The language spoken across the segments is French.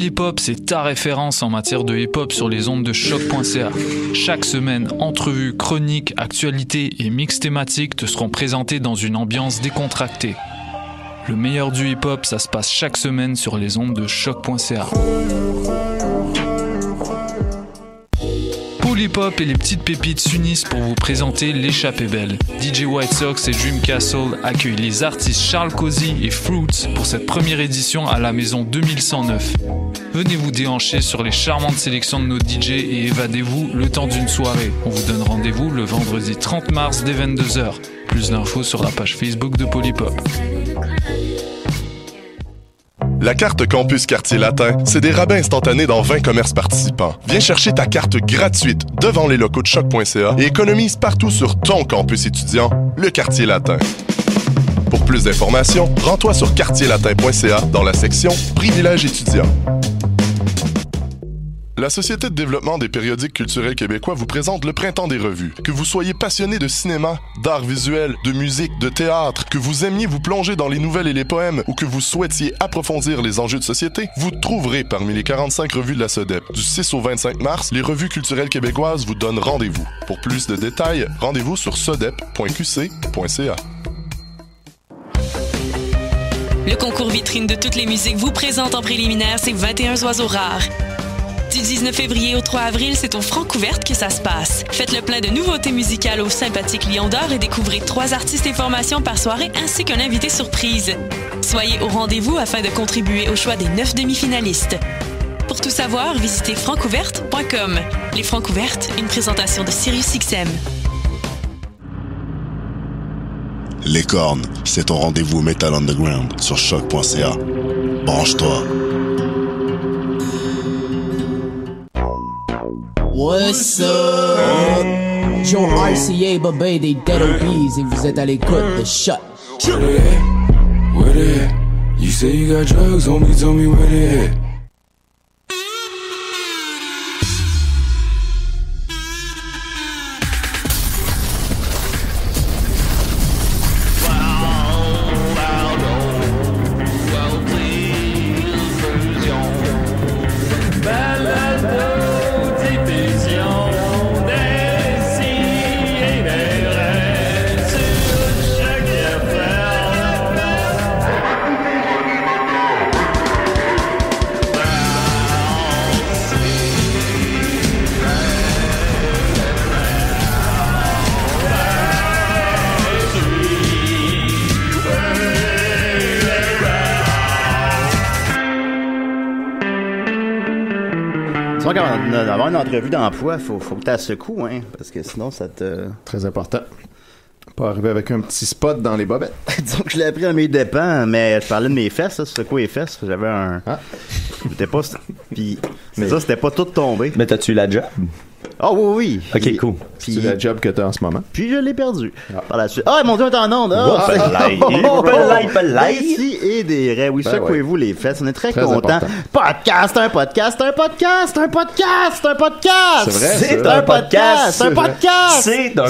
Polypop, c'est ta référence en matière de hip-hop sur les ondes de choc.ca. Chaque semaine, entrevues, chroniques, actualités et mix thématiques te seront présentés dans une ambiance décontractée. Le meilleur du hip-hop, ça se passe chaque semaine sur les ondes de choc.ca. Polypop et les petites pépites s'unissent pour vous présenter l'échappée belle. DJ White Sox et Dream Castle accueillent les artistes Charles Cozy et Fruits pour cette première édition à la maison 2109. Venez vous déhancher sur les charmantes sélections de nos DJ et évadez-vous le temps d'une soirée. On vous donne rendez-vous le vendredi 30 mars dès 22h. Plus d'infos sur la page Facebook de Polypop. La carte Campus Quartier Latin, c'est des rabais instantanés dans 20 commerces participants. Viens chercher ta carte gratuite devant les locaux de choc.ca et économise partout sur ton campus étudiant, le Quartier Latin. Pour plus d'informations, rends-toi sur quartierlatin.ca dans la section Privilèges étudiants. La Société de développement des périodiques culturels québécois vous présente le Printemps des revues. Que vous soyez passionné de cinéma, d'art visuel, de musique, de théâtre, que vous aimiez vous plonger dans les nouvelles et les poèmes ou que vous souhaitiez approfondir les enjeux de société, vous trouverez parmi les 45 revues de la SODEP. Du 6 au 25 mars, les revues culturelles québécoises vous donnent rendez-vous. Pour plus de détails, rendez-vous sur sodep.qc.ca. Le concours vitrine de toutes les musiques vous présente en préliminaire ses 21 oiseaux rares. Du 19 février au 3 avril, c'est au Francouverte que ça se passe. Faites le plein de nouveautés musicales au sympathique Lion d'Or et découvrez 3 artistes et formations par soirée ainsi qu'un invité surprise. Soyez au rendez-vous afin de contribuer au choix des 9 demi-finalistes. Pour tout savoir, visitez francouverte.com. Les Francouvertes, une présentation de SiriusXM. Les Cornes, c'est ton rendez-vous Metal Underground sur choc.ca. Branche-toi. What's up? Joe RCA, Bobé, des Dead OBs, et vous êtes à l'écoute de Shot. Where they at? You say you got drugs on me, tell me where they at. Avoir une entrevue d'emploi, faut que tu aies ce coup, hein, parce que sinon ça te... Très important. Pas arriver avec un petit spot dans les bobettes. Disons que je l'ai appris à mes dépens, mais je parlais de mes fesses, là, secouer les fesses, j'avais un... Ah. C'était pas... Puis, mais ça, c'était pas tout tombé. Mais t'as-tu eu la job? Ah oui. Ok, puis, cool. C'est la job que t'as en ce moment. Puis je l'ai perdu. Par la suite. Ah, mon Dieu, on est en onde. Ici et des raies. Oui, secouez-vous les fesses. On est très contents. Podcast, un podcast. C'est vrai. C'est un podcast. C'est un podcast.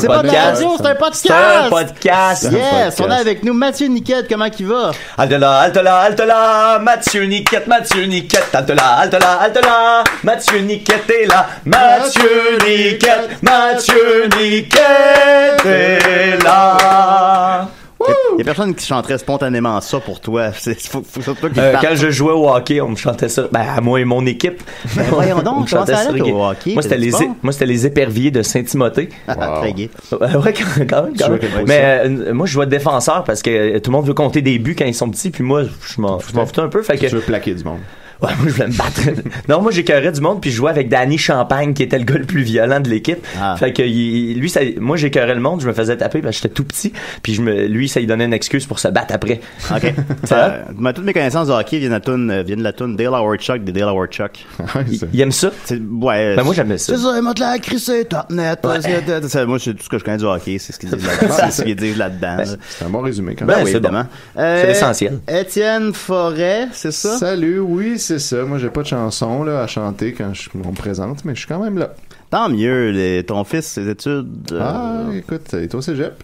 C'est pas de la radio, c'est un podcast. C'est un podcast. Yes, on est avec nous Mathieu Niquette. Comment qu'il va? Halte là. Mathieu Niquette. Halte là. Mathieu Niquette est là. Mathieu Niquette est là. Il y a personne qui chanterait spontanément ça pour toi. Faut toi qui quand je jouais au hockey, on me chantait ça. Ben, à moi et mon équipe. Ben, voyons donc, comment ça allait au hockey? Moi, c'était les éperviers de Saint-Timothée. Très gay. Ouais, quand même. Mais moi, je jouais défenseur parce que tout le monde veut compter des buts quand ils sont petits, puis moi, je m'en foutais un peu. Fait que tu veux plaquer du monde. Ouais, moi, je voulais me battre. Non, moi, j'écœurais du monde, puis je jouais avec Danny Champagne, qui était le gars le plus violent de l'équipe. Fait que lui, moi, j'écœurais le monde, je me faisais taper parce que j'étais tout petit, puis lui, ça lui donnait une excuse pour se battre après. OK. Toutes mes connaissances de hockey viennent de la toune Dale Howard Chuck des Dale Howard Chuck. Il aime ça? Ouais. Ben, moi, j'aimais ça. C'est ça, il m'a de la crissé, top net. Moi, c'est tout ce que je connais du hockey, c'est ce qu'ils disent là-dedans. C'est ce qu'ils disent là-dedans. C'est un bon résumé, quand même. Ben oui, évidemment. C'est l'essentiel. Étienne Forêt, c'est ça? Salut, oui, c'est ça. Moi, j'ai pas de chanson là, à chanter quand on me présente, mais je suis quand même là. Tant mieux, ton fils, ses études... écoute, il est au cégep.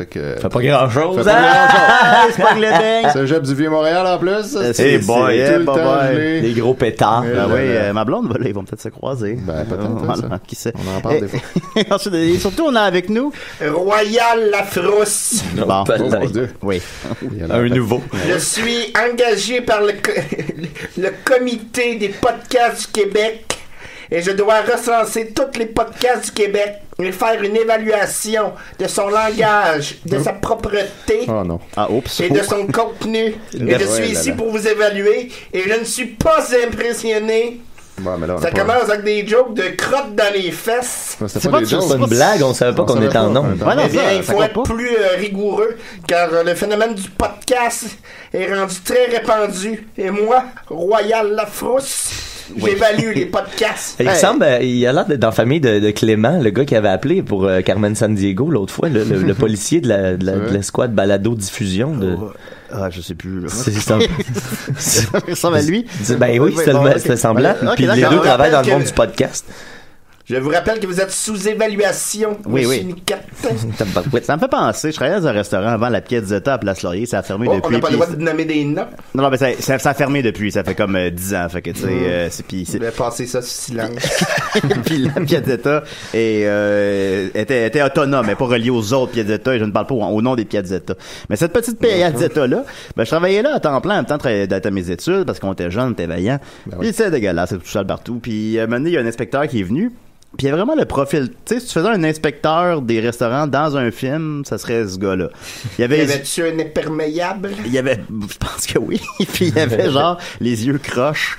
Fait que. Fait pas grand-chose. Fait pas grand-chose. C'est pas que le beigne. Cégep du Vieux-Montréal en plus. C'est boy, tout le temps gelé. Les gros pétards. Ben oui, ma blonde, là, ils vont peut-être se croiser. Ben, peut-être, Voilà, ça. qui sait. On en parle des fois. Ensuite, et surtout, on a avec nous Royal Lafrousse. Bon. Oh mon Dieu. Oui. Un nouveau. Je suis engagé par le comité des podcasts du Québec et je dois recenser tous les podcasts du Québec et faire une évaluation de son langage, de sa propreté Oh non. Ah, oups. et de son contenu. Et je suis ici pour vous évaluer et je ne suis pas impressionné. Bon, mais là, on Ça a pas- commence avec des jokes de crottes dans les fesses. Ouais, c'était C'est pas pas des jokes. C'est pas une blague, on savait pas qu'on était en nombre. Ouais, non, Eh bien, ça, il ça faut compte être pas. plus rigoureux, car le phénomène du podcast est rendu très répandu. Et moi, Royal Lafrousse, j'évalue les podcasts. Il ressemble, il a l'air d'être dans la famille de Clément, le gars qui avait appelé pour Carmen Sandiego l'autre fois, le policier de l'escouade balado diffusion de. Ah, je sais plus. Là. C'est un peu. Ça ressemble à lui. Ben oui, c'était semblant. Ok, Puis les d'accord. deux travaillent dans le Que- monde du podcast. Je vous rappelle que vous êtes sous évaluation, Oui, monsieur oui. Niquette. Ça me fait penser, je travaillais dans un restaurant avant la Piazzetta à Place Laurier, ça a fermé Oh, on depuis. n'a pas le puis droit de nommer des noms. Non, mais ça a fermé depuis, ça fait comme 10 ans, fait que tu sais, Je vais passer ça sous silence. puis la Piazzetta était autonome, mais pas reliée aux autres Piazzetta, et je ne parle pas au nom des Piazzetta. Mais cette petite Piazzetta-là, ben, je travaillais là à temps plein en même temps d'être à mes études, parce qu'on était jeunes, on était vaillants. Puis c'est dégueulasse, c'est tout seul partout. Puis à un moment donné, il y a un inspecteur qui est venu. Puis il y a vraiment le profil. Tu sais, si tu faisais un inspecteur des restaurants dans un film, ça serait ce gars-là. Y avait-tu un imperméable? Il y avait, je pense que oui. Puis il y avait genre les yeux croches.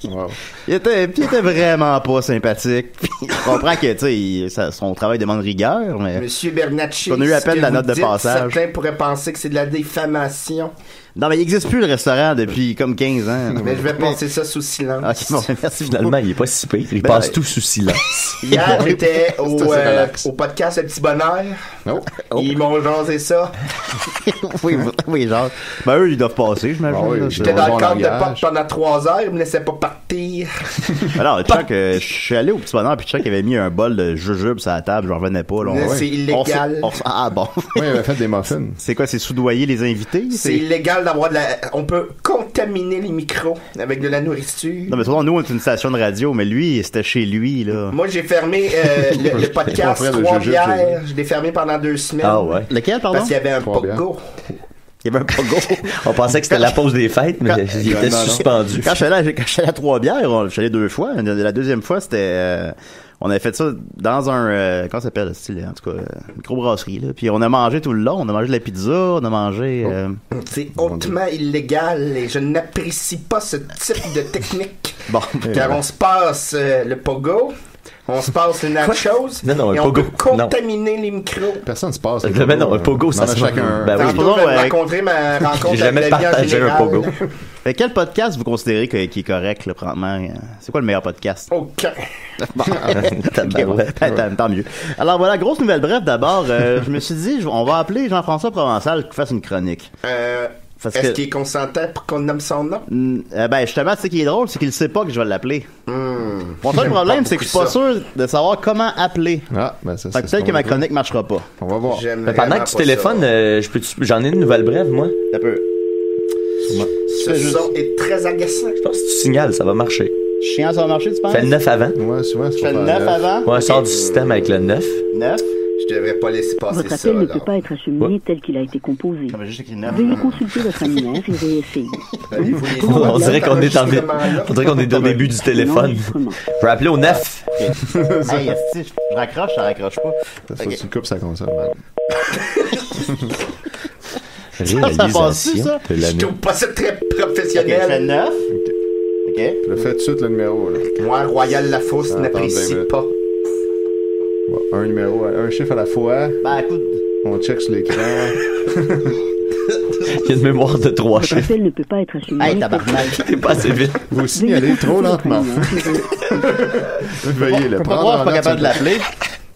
Wow. Il était vraiment pas sympathique. Puis je comprends que tu sais, son travail demande rigueur, mais Monsieur Bernacci, on a eu à ce peine que la vous note de dites, passage. Certains pourraient penser que c'est de la diffamation. Non, mais il n'existe plus le restaurant depuis comme 15 ans. Mais je vais passer ça sous silence. Ok, bon, merci. Finalement, il est pas si pire. Il Ben, passe tout sous silence. Hier, j'étais C'est assez relax. au podcast Le Petit Bonheur. Oh. Ils m'ont jasé ça. oui, genre. Ben, eux, ils doivent passer, j'imagine. Ah oui, là, J'étais c'est- dans le bon cadre de langage. pote pendant 3 heures. Ils me laissaient pas partir. Alors, Chuck, je suis allé au Petit Bonheur, puis Chuck avait mis un bol de jujube sur la table, je revenais pas. Là, Mais c'est illégal. Ah bon. Oui, il avait fait des muffins. C'est quoi, c'est soudoyer les invités? C'est illégal d'avoir de la... On peut contaminer les micros avec de la nourriture. Non, mais toi, nous, on est une station de radio, mais lui, c'était chez lui, là. Moi, j'ai fermé le Pas podcast frère de 3 Jujube, bières. Je l'ai fermé pendant 2 semaines. Ah ouais. Lequel, pardon? Parce qu'il y avait un Trois bières. pogo. Il y avait un pogo. On pensait que c'était la pause des fêtes, mais il était Non, non. suspendu. Quand je suis allé à 3 bières, je suis allé 2 fois. La deuxième fois, c'était... on avait fait ça dans un... comment ça s'appelle? Style, en tout cas, microbrasserie, là. Puis on a mangé tout le long. On a mangé de la pizza, on a mangé... C'est hautement illégal et je n'apprécie pas ce type de technique. Bon. Car on se passe le pogo, on se passe les nachos Non, un et on pogo. peut contaminer les micros. Personne se passe. Mais non, un pogo, ça On en a se chacun. Ben oui. Tantôt, je vais ouais. rencontrer ma rencontre J'ai jamais avec la vie en partagé un général. pogo. Fait quel podcast vous considérez qui est correct, là, présentement? C'est quoi le meilleur podcast? Aucun. Bon. Ok, bon. Tant mieux. Alors voilà, grosse nouvelle. Bref, d'abord, je me suis dit, on va appeler Jean-François Provençal qui fasse une chronique. Parce Est-ce que- qu'il est consentant pour qu'on nomme son nom? Ben justement, ce qui est drôle, c'est qu'il sait pas que je vais l'appeler. Mon seul J'aime problème, pas c'est que je suis pas beaucoup sûr de savoir comment appeler. Ah, ben ça, Fait que peut-être que ma chronique marchera pas. On va voir. J'aime Mais pendant vraiment que tu pas téléphones, j'en ai une nouvelle brève, moi. Ça peut. ça. Ce son est très agaçant. Je pense que tu signales, ça va marcher. Chiant sur le marché, tu penses? Fais le 9 avant. Ouais, souvent, c'est Je fais le 9 avant. Ouais, sort du système avec le 9. 9. Je devrais pas laisser passer Votre ça. appel ne là. peut pas être acheminé tel qu'il a été composé. Non, mais juste écrit 9. Veuillez consulter votre annuaire et réessayer. On dirait qu'on est au début du téléphone. Je vais appeler au 9. Hey, esti, je raccroche, ça raccroche pas. Ça, tu coupes sa console, man. Ça passe-tu, ça? Je trouve pas ça très Ok, je fais professionnel. 9. Ok. Le fait tout de suite le numéro, là. Moi, Royal Lafosse Attends, n'apprécie David. pas. Bon, un numéro, un chiffre à la fois. Ben écoute, On check sur l'écran. Il y a une mémoire de 3 Votre chiffres. appel ne peut pas être acheminé. hey tabarnak. T'es pas assez vite. Vous signalez trop lentement. Veuillez Je le peux pas prendre croire en que je suis pas note capable de sur- l'appeler.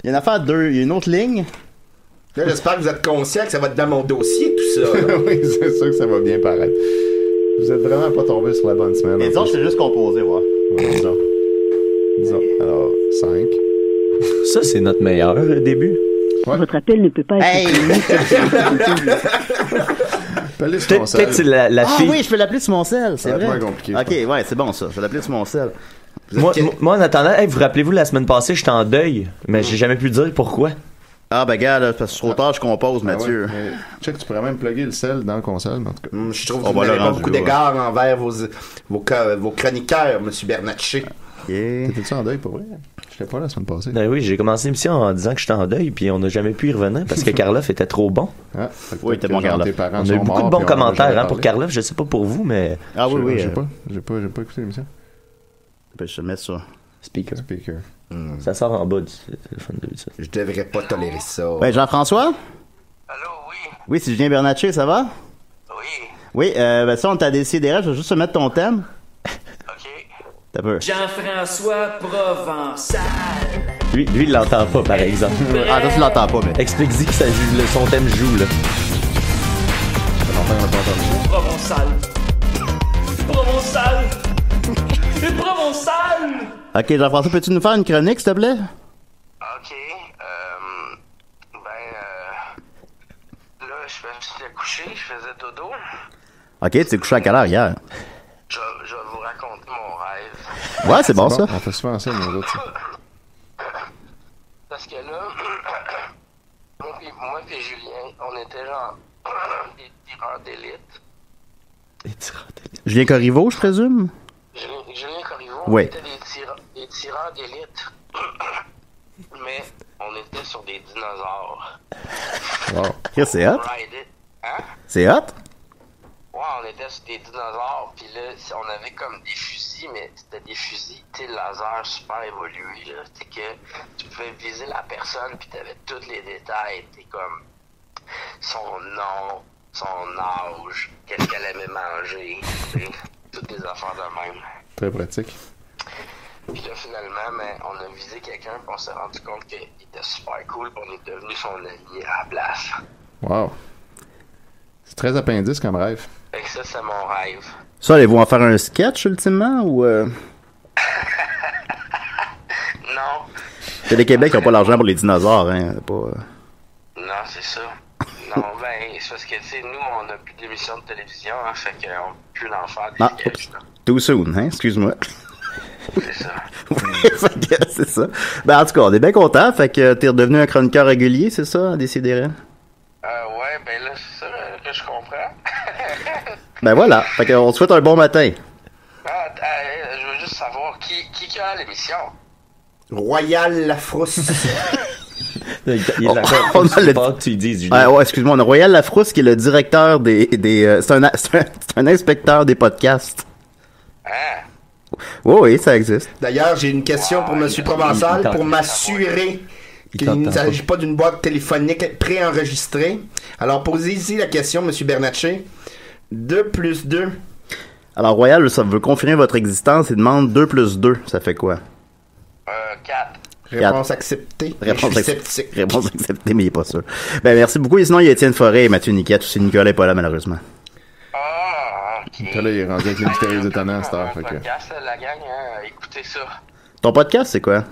Il y a une affaire 2, il y a une autre ligne. Là, j'espère que vous êtes conscient que ça va être dans mon dossier, tout ça. là. Oui, c'est sûr que ça va bien paraître. Vous êtes vraiment pas tombé sur la bonne semaine. Et disons, je t'ai juste composé, voir. Ouais, disons. Alors, 5. Ça, c'est notre meilleur début. Votre appel ne peut pas être Peut-être c'est la fille. Ah oui, je peux l'appeler sur mon sel, c'est Ça va vrai. être moins compliqué, Ok, ouais, c'est bon ça. Je vais l'appeler sur mon sel. Moi, en attendant, vous rappelez-vous, la semaine passée, j'étais en deuil, mais j'ai jamais pu dire pourquoi. Ah, ben, gars, là, parce que c'est trop tard, je compose, Mathieu. Ouais, check, tu pourrais même plugger le sel dans le console, mais en tout cas. Je trouve que vous n'avez pas beaucoup d'égards envers vos chroniqueurs, M. Bernatchez. T'étais-tu en deuil pour vrai? J'étais pas là la semaine passée. Ben oui, j'ai commencé l'émission en disant que j'étais en deuil, puis on n'a jamais pu y revenir parce que Karloff était trop bon. Ah, oui, t'es bon, Karloff. On a eu beaucoup de bons commentaires pour Karloff, je sais pas pour vous, mais... Ah oui, oui. J'ai pas écouté l'émission. Ben, je te mets ça. Speaker. Ça sort en bas du téléphone de ça. Je devrais pas tolérer ça. Ben, Jean-François? Allô, oui. Oui, c'est Julien Bernatchez, ça va? Oui. Oui, ben ça, on t'a décidé. Je vais juste te mettre ton thème. T'as peur. Jean-François Provençal. Lui, il l'entend pas, par exemple. Ah, toi, tu l'entends pas, mais... Explique-y que son thème joue, là. Provençal. Provençal. C'est Provençal. Ok, Jean-François, peux-tu nous faire une chronique, s'il te plaît? Là, j'étais couché, je faisais dodo. Ok, tu t'es couché à quelle heure hier? Je vais vous raconter mon rêve. Ouais, c'est bon, ça. On fait souvent ça, nous autres. Parce que là, moi et Julien, on était genre des tireurs d'élite. Des tireurs d'élite. Julien Corriveau, je présume? Julien Corriveau, oui. On était des tireurs d'élite. Mais on était sur des dinosaures. Wow. C'est hot? Hein? C'est hot? Ouais, on était sur des dinosaures, puis là, on avait comme des fusils, mais c'était des fusils, tu sais, laser super évolués, là. C'est que tu pouvais viser la personne, puis t'avais tous les détails, t'es comme son nom, son âge, qu'est-ce qu'elle aimait manger, t'sais, toutes des affaires de même. Très pratique. Puis là, finalement, on a visé quelqu'un, puis on s'est rendu compte qu'il était super cool, puis on est devenu son ami à la place. Wow. C'est très appendice comme rêve. Fait que ça, c'est mon rêve. Ça, allez-vous en faire un sketch, ultimement, ou... Non. C'est les Québec qui n'ont pas l'argent pour les dinosaures, hein, pas... Non, c'est ça. Non, c'est parce que, tu sais, nous, on n'a plus d'émissions de télévision, hein, fait qu'on peut plus en faire des sketchs, là. Too soon, hein, excuse-moi. C'est ça. Oui, fait que c'est ça. Ben, en tout cas, on est bien contents, fait que t'es redevenu un chroniqueur régulier, c'est ça, Décidérez? Ouais, ben là, c'est ça que je comprends. Ben voilà, fait qu'on te souhaite un bon matin. Je veux juste savoir qui a l'émission. Royal Lafrousse. Il est d'accord. On a pas que tu dises, Julien. Ouais, excuse-moi, on a Royal Lafrousse qui est le directeur des c'est un inspecteur des podcasts. Hein? Oui, ça existe. D'ailleurs, j'ai une question pour M. Provençal pour m'assurer qu'il ne s'agit pas d'une boîte téléphonique préenregistrée. Alors, posez-y la question, M. Bernatchez. 2 plus 2. Alors, Royal, ça veut confirmer votre existence et demande 2 plus 2. Ça fait quoi? 4. Réponse acceptée. Réponse acceptée, mais il n'est pas sûr. Ben, merci beaucoup. Et sinon, il y a Étienne Forêt et Mathieu Niquette. Aussi, Nicolas n'est pas là, malheureusement. Nicolas, il est rendu avec les mystérieux étonnants à cette heure. Podcast, la gang, écoutez ça. Ton podcast, c'est quoi?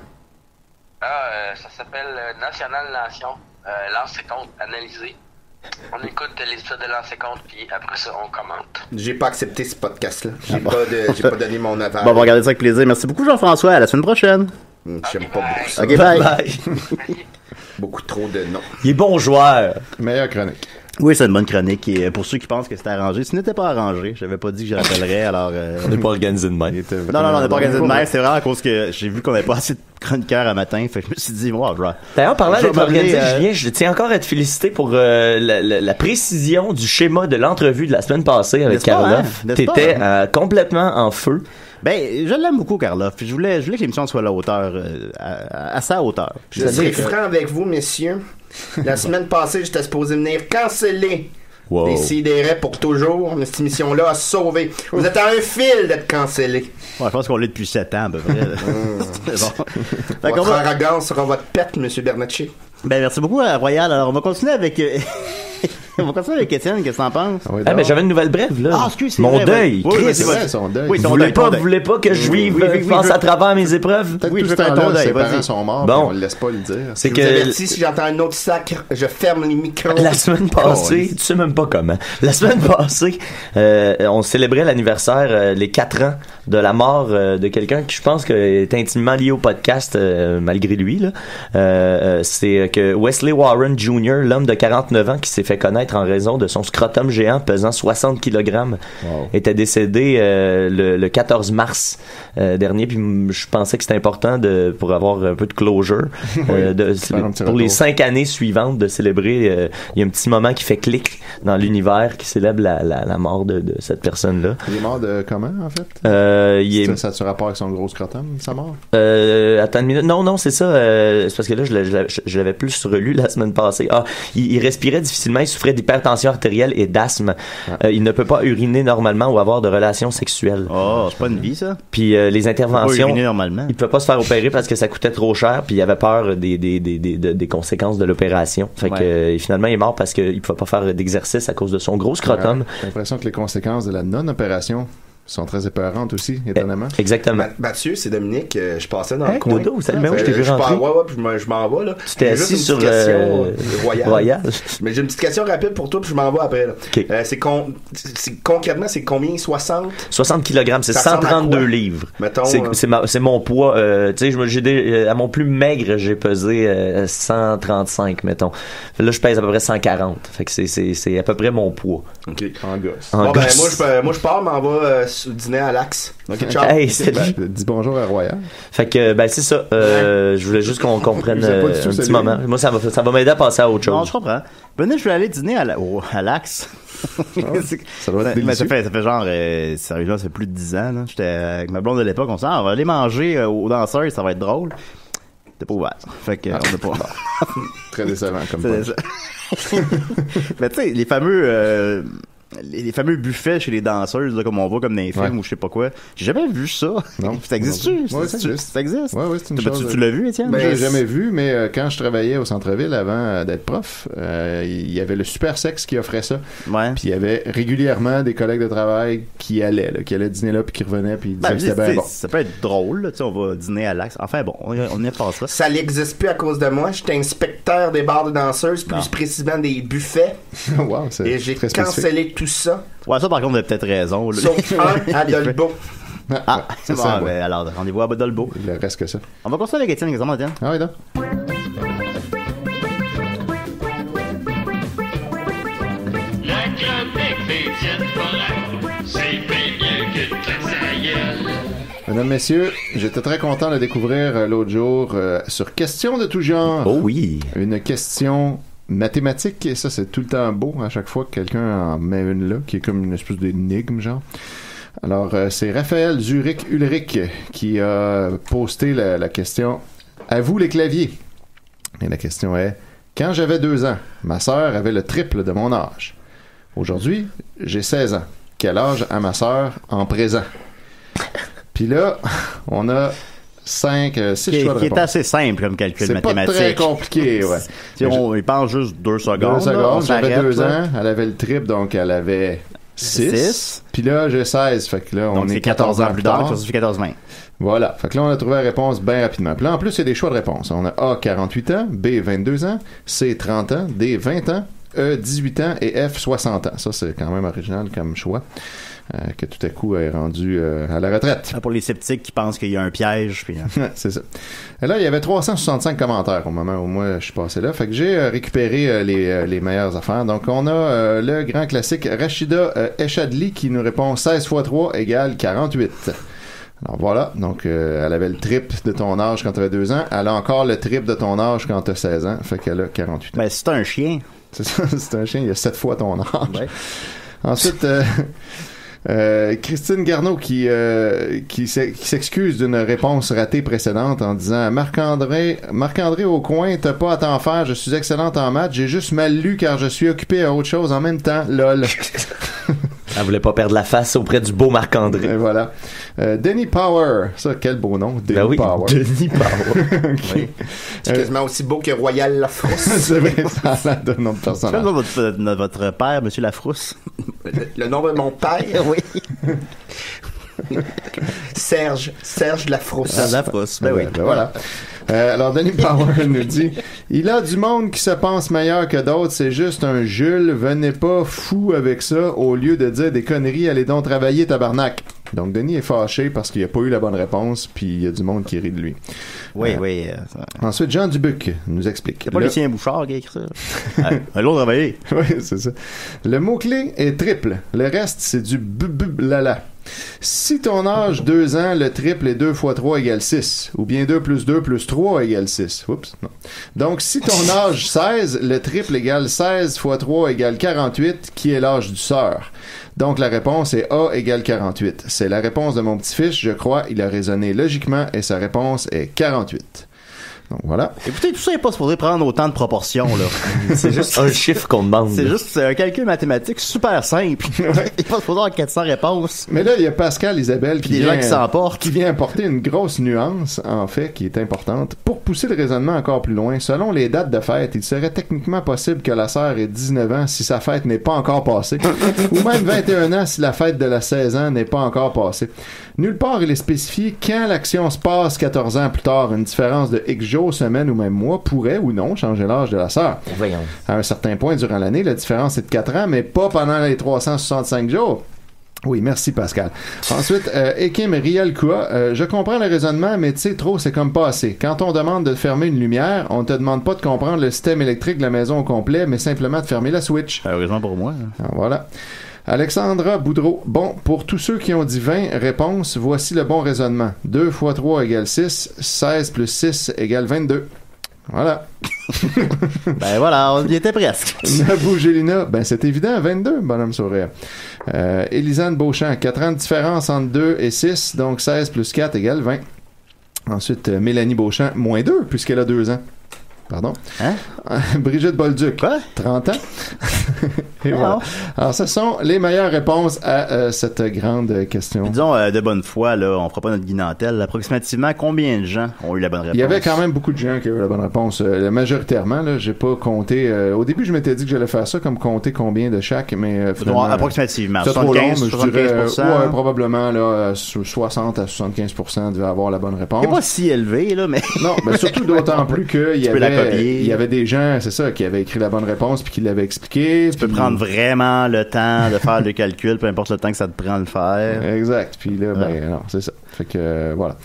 Ça s'appelle National Nation. Lancer compte, analyser. On écoute l'épisode de Lancer compte, puis après ça, on commente. J'ai pas accepté ce podcast-là. J'ai pas donné mon aval. Bon, on va regarder ça avec plaisir. Merci beaucoup, Jean-François. À la semaine prochaine. J'aime pas beaucoup ça. Ok, bye. Beaucoup trop de noms. Il est bon joueur. Meilleure chronique. Oui, c'est une bonne chronique. Et pour ceux qui pensent que c'était arrangé, ce n'était pas arrangé. J'avais pas dit que je rappellerais, alors... On n'est pas organisé de même. Non, on n'est pas organisé de même. C'est vraiment à cause que j'ai vu qu'on n'avait pas assez de chroniqueurs à matin. Fait que je me suis dit, moi, D'ailleurs, parlant d'être organisé, Julien, je tiens encore à te féliciter pour la précision du schéma de l'entrevue de la semaine passée avec Karloff. T'étais complètement en feu. Ben, je l'aime beaucoup, Karloff. Je voulais que l'émission soit à la hauteur, à sa hauteur. Je serai franc avec vous, messieurs. La semaine passée, j'étais supposé venir canceller Décidérez pour toujours. Mais cette émission-là a sauvé. Vous êtes à un fil d'être cancellé. Ouais, je pense qu'on l'est depuis 7 ans, à peu près. C'est bon. Votre arrogance sera votre pète, M. Bernatchez. Ben, merci beaucoup, Royal. Alors, on va continuer avec On va continuer avec Étienne, qu'est-ce que t'en penses? Ah, mais j'avais une nouvelle brève, là. Ah, excuse, c'est mon vrai, deuil. oui, Chris, c'est vrai, son deuil. Oui, vous ton voulez deuil, pas, ton deuil. vous voulez pas que je passe à travers mes épreuves? Oui, je veux ton deuil. Ses parents sont morts, bon. On le laisse pas le dire. C'est Je que vous avertis, si j'entends un autre sac, je ferme les micros. la semaine passée, tu sais même pas comment. La semaine passée, on célébrait l'anniversaire, les 4 ans de la mort de quelqu'un qui, je pense, est intimement lié au podcast, malgré lui, là. C'est que Wesley Warren Jr., l'homme de 49 ans qui s'est fait connaître en raison de son scrotum géant pesant 60 kg, était décédé le 14 mars dernier. Puis je pensais que c'était important pour avoir un peu de closure, pour les 5 années suivantes de célébrer. Il y a un petit moment qui fait clic dans l'univers qui célèbre la mort de cette personne-là. Il est mort de comment, en fait? Ça a-tu rapport avec son gros scrotum, sa mort? Attends une minute. Non, c'est ça. C'est parce que là, je l'avais plus relu la semaine passée. Il respirait difficilement, il souffrait d'hypertension artérielle et d'asthme. Il ne peut pas uriner normalement ou avoir de relations sexuelles. Oh, c'est pas une vie, ça. Puis les interventions, il peut pas uriner normalement. Il peut pas se faire opérer parce que ça coûtait trop cher, puis il avait peur des conséquences de l'opération. Fait que finalement, il est mort parce qu'il pouvait pas faire d'exercice à cause de son gros scrotum. J'ai l'impression que les conséquences de la non-opération sont très épeurantes aussi, étonnamment. Exactement. Mathieu, c'est Dominique. Je passais dans le coin. Dodo, salut, mais je t'ai vu rentrer. Ouais, je m'en vais, là. Tu t'es assis sur Royal. Mais j'ai une petite question rapide pour toi, puis je m'en vais après, là. Okay. Concrètement, c'est combien? 60 kg, c'est 132 livres. Mettons, c'est mon poids. Tu sais, à mon plus maigre, j'ai pesé 135, mettons. Là, je pèse à peu près 140. Fait que c'est à peu près mon poids. OK. En gosse. Bon, ben, moi, je pars, m'en va dîner à l'Axe. OK, ciao. Hey, salut. Dis bonjour à Royal. Fait que, c'est ça. Je voulais juste qu'on prenne un petit moment. Moi, ça va m'aider à passer à autre chose. Non, je comprends. Venez, je vais aller dîner à l'Axe. Ça doit être délicieux. Mais ça fait genre, sérieusement, ça fait plus de 10 ans, là. J'étais avec ma blonde de l'époque, on s'est dit, on va aller manger aux danseurs, ça va être drôle. T'es pas ouvert. Fait que, on n'a pas. Très décevant comme ça. Mais tu sais, les fameux buffets chez les danseuses, là, comme on voit comme dans les films ou je sais pas quoi. J'ai jamais vu ça. Non. Ça existe-tu? Oui, ça existe. Ça existe? Oui, c'est une chose. Tu l'as vu, Étienne? Je l'ai jamais vu, mais quand je travaillais au centre-ville avant d'être prof, il y avait le Super Sexe qui offrait ça. Ouais. Puis il y avait régulièrement des collègues de travail qui allaient dîner là, puis qui revenaient, puis ils disaient que c'était bien bon. Ça peut être drôle, là, tu sais, on va dîner à l'Axe. Enfin bon, on y passera. Ça n'existe plus à cause de moi. J'étais inspecteur des bars de danseuses, plus précisément des buffets. Wow, et j'ai cancellé tout ça. Ouais, ça, par contre, vous avez peut-être raison. Là. Sauf un à Dolbeau. Ah, c'est bon. Ben, alors, rendez-vous à Dolbeau. Il reste que ça. On va continuer avec Étienne, exactement, Étienne. Ah oui, là. La chronique d'Étienne Forêt, c'est bien mieux que de la gueule. Mesdames, messieurs, j'étais très content de découvrir l'autre jour sur Question de tout genre. Oh oui. Une question mathématique, et ça c'est tout le temps beau à chaque fois que quelqu'un en met une là, qui est comme une espèce d'énigme genre. Alors c'est Raphaël Zurich Ulrich qui a posté la question « À vous les claviers ». Et la question est « Quand j'avais 2 ans, ma sœur avait le triple de mon âge. Aujourd'hui, j'ai 16 ans. Quel âge a ma sœur en présent? » Puis là, on a 6 choix de réponse. Qui est assez simple comme calcul mathématique. C'est pas très compliqué, ouais. Il pense juste 2 secondes. 2 secondes, j'avais 2 ans, elle avait le triple, donc elle avait 6. Puis là, j'ai 16, fait que là, on est 14 ans plus tard. Ça fait 14 20. Voilà, fait que là, on a trouvé la réponse bien rapidement. Puis là, en plus, il y a des choix de réponse. On a A, 48 ans, B, 22 ans, C, 30 ans, D, 20 ans, E, 18 ans et F, 60 ans. Ça, c'est quand même original comme choix. Que tout à coup est rendu à la retraite. Pour les sceptiques qui pensent qu'il y a un piège. Puis, c'est ça. Et là, il y avait 365 commentaires au moment où moi je suis passé là. Fait que j'ai récupéré les meilleures affaires. Donc, on a le grand classique Rachida Echadli qui nous répond 16 x 3 égale 48. Alors voilà, donc elle avait le triple de ton âge quand tu avais 2 ans. Elle a encore le triple de ton âge quand tu as 16 ans. Fait qu'elle a 48 ans. Ben, c'est un chien. C'est ça, c'est un chien, il y a 7 fois ton âge. Ouais. Ensuite... Christine Garneau qui s'excuse d'une réponse ratée précédente en disant Marc-André au coin, t'as pas à t'en faire, je suis excellente en maths, j'ai juste mal lu car je suis occupé à autre chose en même temps, lol. Elle voulait pas perdre la face auprès du beau Marc-André. Et voilà. Denny Power. Ça, quel beau nom. Denny Ben oui, Power. Denny Power. Ok. Oui. C'est quasiment aussi beau que Royal Lafrousse. C'est vrai, ça a l'air de nom de personnage. C'est le nom de votre père, Monsieur Lafrousse. Le nom de mon père? Oui. Serge Lafrousse. Serge Lafrousse, ben oui. Ben voilà. Alors, Denny Power nous dit « Il a du monde qui se pense meilleur que d'autres, c'est juste un Jules, venez pas fou avec ça, au lieu de dire des conneries, allez donc travailler, tabarnak. » Donc, Denis est fâché parce qu'il a pas eu la bonne réponse, puis il y a du monde qui rit de lui. Oui, oui. Ensuite, Jean Dubuc nous explique. C'est pas Lucien Bouchard qui a écrit ça. Allons travailler. Oui, c'est ça. Le mot-clé est triple. Le reste, c'est du lala. Si ton âge 2 ans, le triple est 2 fois 3 égale 6. Ou bien 2 plus 2 plus 3 égale 6. Oups, non. Donc, si ton âge 16, le triple égale 16 fois 3 égale 48, qui est l'âge du sœur. Donc, la réponse est A égale 48. C'est la réponse de mon petit-fils, je crois. Il a raisonné logiquement et sa réponse est 48. Donc, voilà. Écoutez, tout ça n'est pas supposé prendre autant de proportions, là. C'est juste un chiffre qu'on demande. C'est juste un calcul mathématique super simple. Il n'est pas supposé avoir 400 réponses. Mais là, il y a Pascal Isabelle qui vient apporter une grosse nuance, en fait, qui est importante. Pour pousser le raisonnement encore plus loin, selon les dates de fête, il serait techniquement possible que la sœur ait 19 ans si sa fête n'est pas encore passée. Ou même 21 ans si la fête de la 16 ans n'est pas encore passée. Nulle part, il est spécifié quand l'action se passe 14 ans plus tard. Une différence de X jours, semaines ou même mois pourrait ou non changer l'âge de la sœur. Voyons. À un certain point durant l'année, la différence est de 4 ans, mais pas pendant les 365 jours. Oui, merci Pascal. Ensuite, Ekim Riel-Kua, je comprends le raisonnement, mais tu sais, trop, c'est comme pas assez. Quand on demande de fermer une lumière, on te demande pas de comprendre le système électrique de la maison au complet, mais simplement de fermer la switch. Heureusement pour moi. Alors, voilà. Alexandra Boudreau. Bon, pour tous ceux qui ont dit 20 réponses, voici le bon raisonnement. 2 fois 3 égale 6, 16 plus 6 égale 22. Voilà. Ben voilà, on y était presque. Nabou Gélina, ben c'est évident, 22, bonhomme sourire. Élisane Beauchamp, 4 ans de différence entre 2 et 6, donc 16 plus 4 égale 20. Ensuite, Mélanie Beauchamp, moins 2, puisqu'elle a 2 ans. Pardon? Hein? Brigitte Bolduc. Quoi? 30 ans. Et voilà. Alors, ce sont les meilleures réponses à cette grande question. Disons, de bonne foi, là, on fera pas notre guinantelle. Approximativement, combien de gens ont eu la bonne réponse? Il y avait quand même beaucoup de gens qui ont eu la bonne réponse. Majoritairement, là, j'ai pas compté. Au début, je m'étais dit que j'allais faire ça, comme compter combien de chaque, mais finalement... approximativement. C'est trop long, mais je dirais, 75%. ouais, probablement, là, 60 à 75% devaient avoir la bonne réponse. C'est pas si élevé, là, mais... Non, mais surtout d'autant plus qu'il y avait des gens, c'est ça, qui avaient écrit la bonne réponse puis qui l'avaient expliqué. Tu peux prendre vraiment le temps de faire le calcul, peu importe le temps que ça te prend de le faire. Exact. Puis là, ben non, c'est ça. Fait que voilà.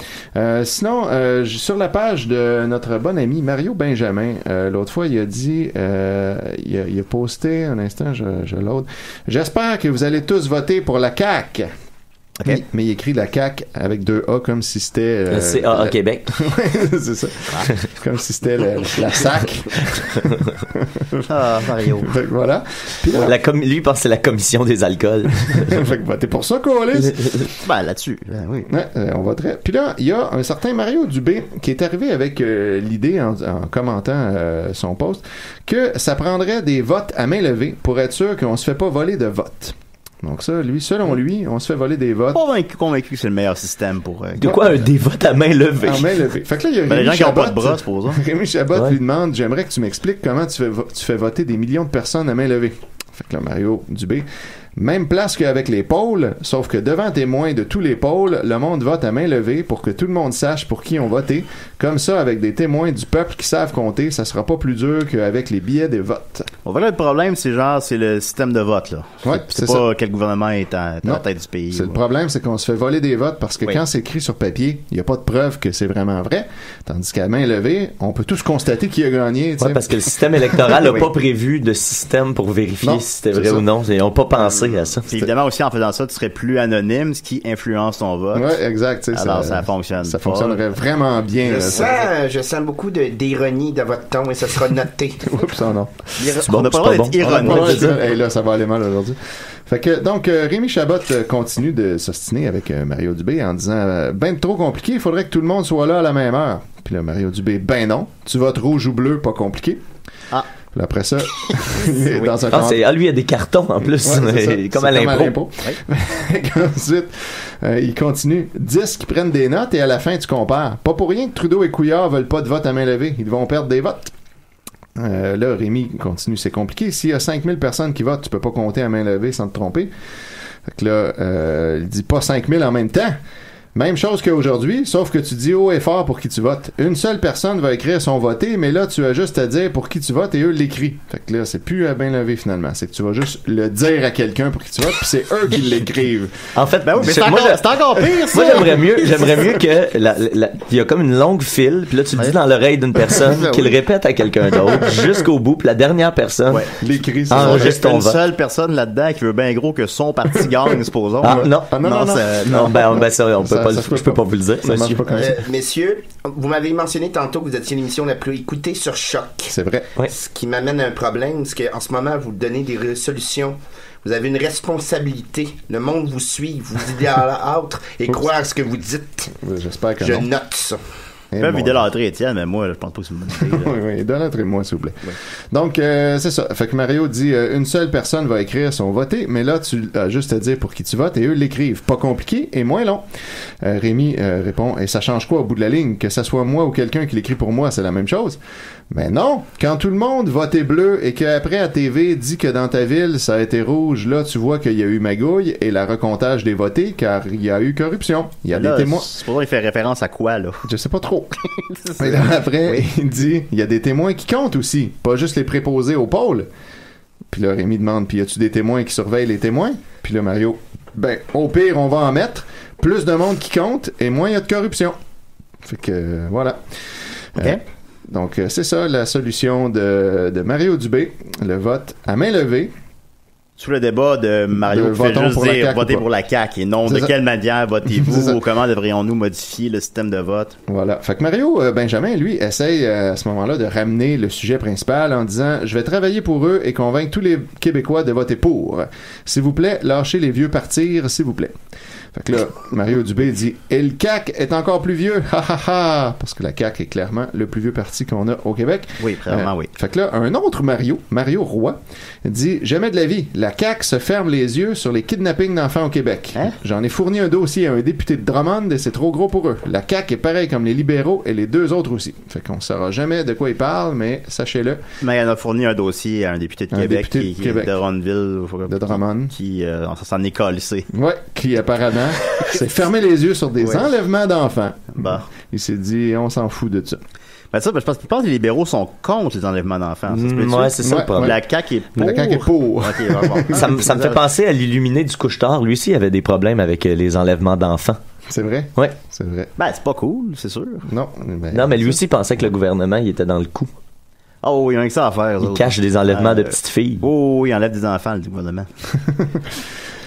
Sinon, sur la page de notre bon ami Mario Benjamin, l'autre fois, il a dit, il a posté, un instant, je load. J'espère que vous allez tous voter pour la CAQ. Okay. Mais il écrit la CAQ avec 2 A comme si c'était... le CA Québec. Ouais, c'est ça. Comme si c'était la SAC. Ah, Mario. Fait que voilà. Puis là, lui, il pense que c'est la commission des alcools. Fait que votez pour ça, Colis. Ben, là-dessus. Ben, oui. Ouais, on voterait. Puis là, il y a un certain Mario Dubé qui est arrivé avec l'idée, en commentant son post, que ça prendrait des votes à main levée pour être sûr qu'on se fait pas voler de votes. Donc ça, selon lui, on se fait voler des votes. Convaincu que c'est le meilleur système pour... De quoi des votes à main levée? À main levée. Fait que là, il y a les gens qui n'ont pas de bras, supposons. Rémi Chabot lui demande, j'aimerais que tu m'expliques comment tu fais voter des millions de personnes à main levée. Fait que là, Mario Dubé, même place qu'avec les pôles, sauf que devant témoins de tous les pôles, le monde vote à main levée pour que tout le monde sache pour qui on voté. Comme ça, avec des témoins du peuple qui savent compter, ça sera pas plus dur qu'avec les billets des votes. On va là, le problème, c'est le système de vote, là. Ouais, c'est pas ça. Quel gouvernement est à la tête du pays. Le problème, c'est qu'on se fait voler des votes parce que quand c'est écrit sur papier, il n'y a pas de preuve que c'est vraiment vrai. Tandis qu'à main levée, on peut tous constater qui a gagné. Ouais, parce que le système électoral n'a pas prévu de système pour vérifier si c'était vrai ou non. Ils n'ont pas pensé à ça. Évidemment aussi, en faisant ça, tu serais plus anonyme, ce qui influence ton vote. Ouais, exact. Alors, ça fonctionne. Ça fonctionnerait vraiment bien. Je sens beaucoup d'ironie dans votre ton et ça sera noté. Oups, non. On n'a pas le droit d'être ironique. Et là, ça va aller mal aujourd'hui. Fait que, donc, Rémi Chabot continue de s'ostiner avec Mario Dubé en disant ben trop compliqué, il faudrait que tout le monde soit là à la même heure. Puis là, Mario Dubé, ben non, tu votes rouge ou bleu, pas compliqué. Ah. Puis après ça, dans un lui, il y a des cartons en plus, comme à l'impôt. Ensuite, il continue. 10 qui prennent des notes et à la fin, tu compares. Pas pour rien que Trudeau et Couillard veulent pas de vote à main levée. Ils vont perdre des votes. Là, Rémi continue, c'est compliqué. S'il y a 5000 personnes qui votent, tu peux pas compter à main levée sans te tromper. Fait que là, il dit pas 5000 en même temps. Même chose qu'aujourd'hui, sauf que tu dis haut et fort pour qui tu votes. Une seule personne va écrire son voté, mais là, tu as juste à dire pour qui tu votes et eux l'écrivent. Fait que là, c'est plus à main levée finalement. C'est que tu vas juste le dire à quelqu'un pour qui tu votes, puis c'est eux qui l'écrivent. En fait, Ben oui, mais c'est encore pire, ça! Moi, j'aimerais mieux que il y a comme une longue file, puis là, tu le dis dans l'oreille d'une personne, qui le répète à quelqu'un d'autre, jusqu'au bout, puis la dernière personne l'écrit. Enregistre ton une vote. seule personne là-dedans qui veut bien gros que son parti gagne, supposons. Non, ça, on peut pas. Je peux pas vous le dire, monsieur. Messieurs, vous m'avez mentionné tantôt que vous étiez l'émission la plus écoutée sur Choc. C'est vrai. Oui. Ce qui m'amène à un problème, c'est qu'en ce moment, vous donnez des solutions. Vous avez une responsabilité. Le monde vous suit, vous idolâtre et croire à ce que vous dites. J'espère que Je non. note ça. Ils peuvent idolâtrer Étienne, mais moi, je pense pas que c'est une bonne idée. Oui, idolâtrez-moi, s'il vous plaît. Oui. Donc, c'est ça. Fait que Mario dit, une seule personne va écrire son voté, mais là, tu as juste à dire pour qui tu votes et eux l'écrivent. Pas compliqué et moins long. Rémi répond, et ça change quoi au bout de la ligne? Que ça soit moi ou quelqu'un qui l'écrit pour moi, c'est la même chose? Mais non! Quand tout le monde votait bleu et qu'après à TV dit que dans ta ville, ça a été rouge, là, tu vois qu'il y a eu magouille et la recomptage des votés, car il y a eu corruption. Il y a des témoins. C'est pour ça qu'il fait référence à quoi, là? Je sais pas trop. Mais là, après, il dit, il y a des témoins qui comptent aussi, pas juste les préposés au pôle. Puis là, Rémi demande, puis y a-tu des témoins qui surveillent les témoins? Puis là, Mario, ben, au pire, on va en mettre. Plus de monde qui compte et moins il y a de corruption. Fait que, voilà. OK. Donc, c'est ça la solution de Mario Dubé, le vote à main levée. Sous le débat de Mario, qui fait juste dire votez pour la CAQ et non de quelle manière votez-vous ou comment devrions-nous modifier le système de vote. Voilà. Fait que Mario Benjamin, lui, essaye à ce moment-là de ramener le sujet principal en disant « Je vais travailler pour eux et convaincre tous les Québécois de voter pour. S'il vous plaît, lâchez les vieux partir, s'il vous plaît. » Fait que là, Mario Dubé dit « Et le CAQ est encore plus vieux, ha ha ha! » Parce que la CAQ est clairement le plus vieux parti qu'on a au Québec. Oui, vraiment, oui. Fait que là, un autre Mario Roy, dit « Jamais de la vie, la CAQ se ferme les yeux sur les kidnappings d'enfants au Québec. Hein? J'en ai fourni un dossier à un député de Drummond et c'est trop gros pour eux. La CAQ est pareil comme les libéraux et les deux autres aussi. » Fait qu'on saura jamais de quoi il parle, mais sachez-le. Mais il a fourni un dossier à un député de Québec, de Ronville, de Drummond, qui s'en est calissé. Ouais, qui apparemment s'est fermé les yeux sur des enlèvements d'enfants. Bah. Il s'est dit, on s'en fout de ça. Ben ça, je pense que les libéraux sont contre les enlèvements d'enfants. Ouais, c'est ça le problème. La CAQ est pour. La CAQ est pour. Okay, bon. ça me fait penser à l'illuminé du couche-tard. Lui aussi, il avait des problèmes avec les enlèvements d'enfants. C'est vrai? Oui. C'est vrai. Ben, c'est pas cool, c'est sûr. Non. Non, mais lui aussi pensait que le gouvernement, il était dans le coup. Oh, il y a rien que ça à faire. Il cache des enlèvements de petites filles. Oh, il enlève des enfants, le gouvernement.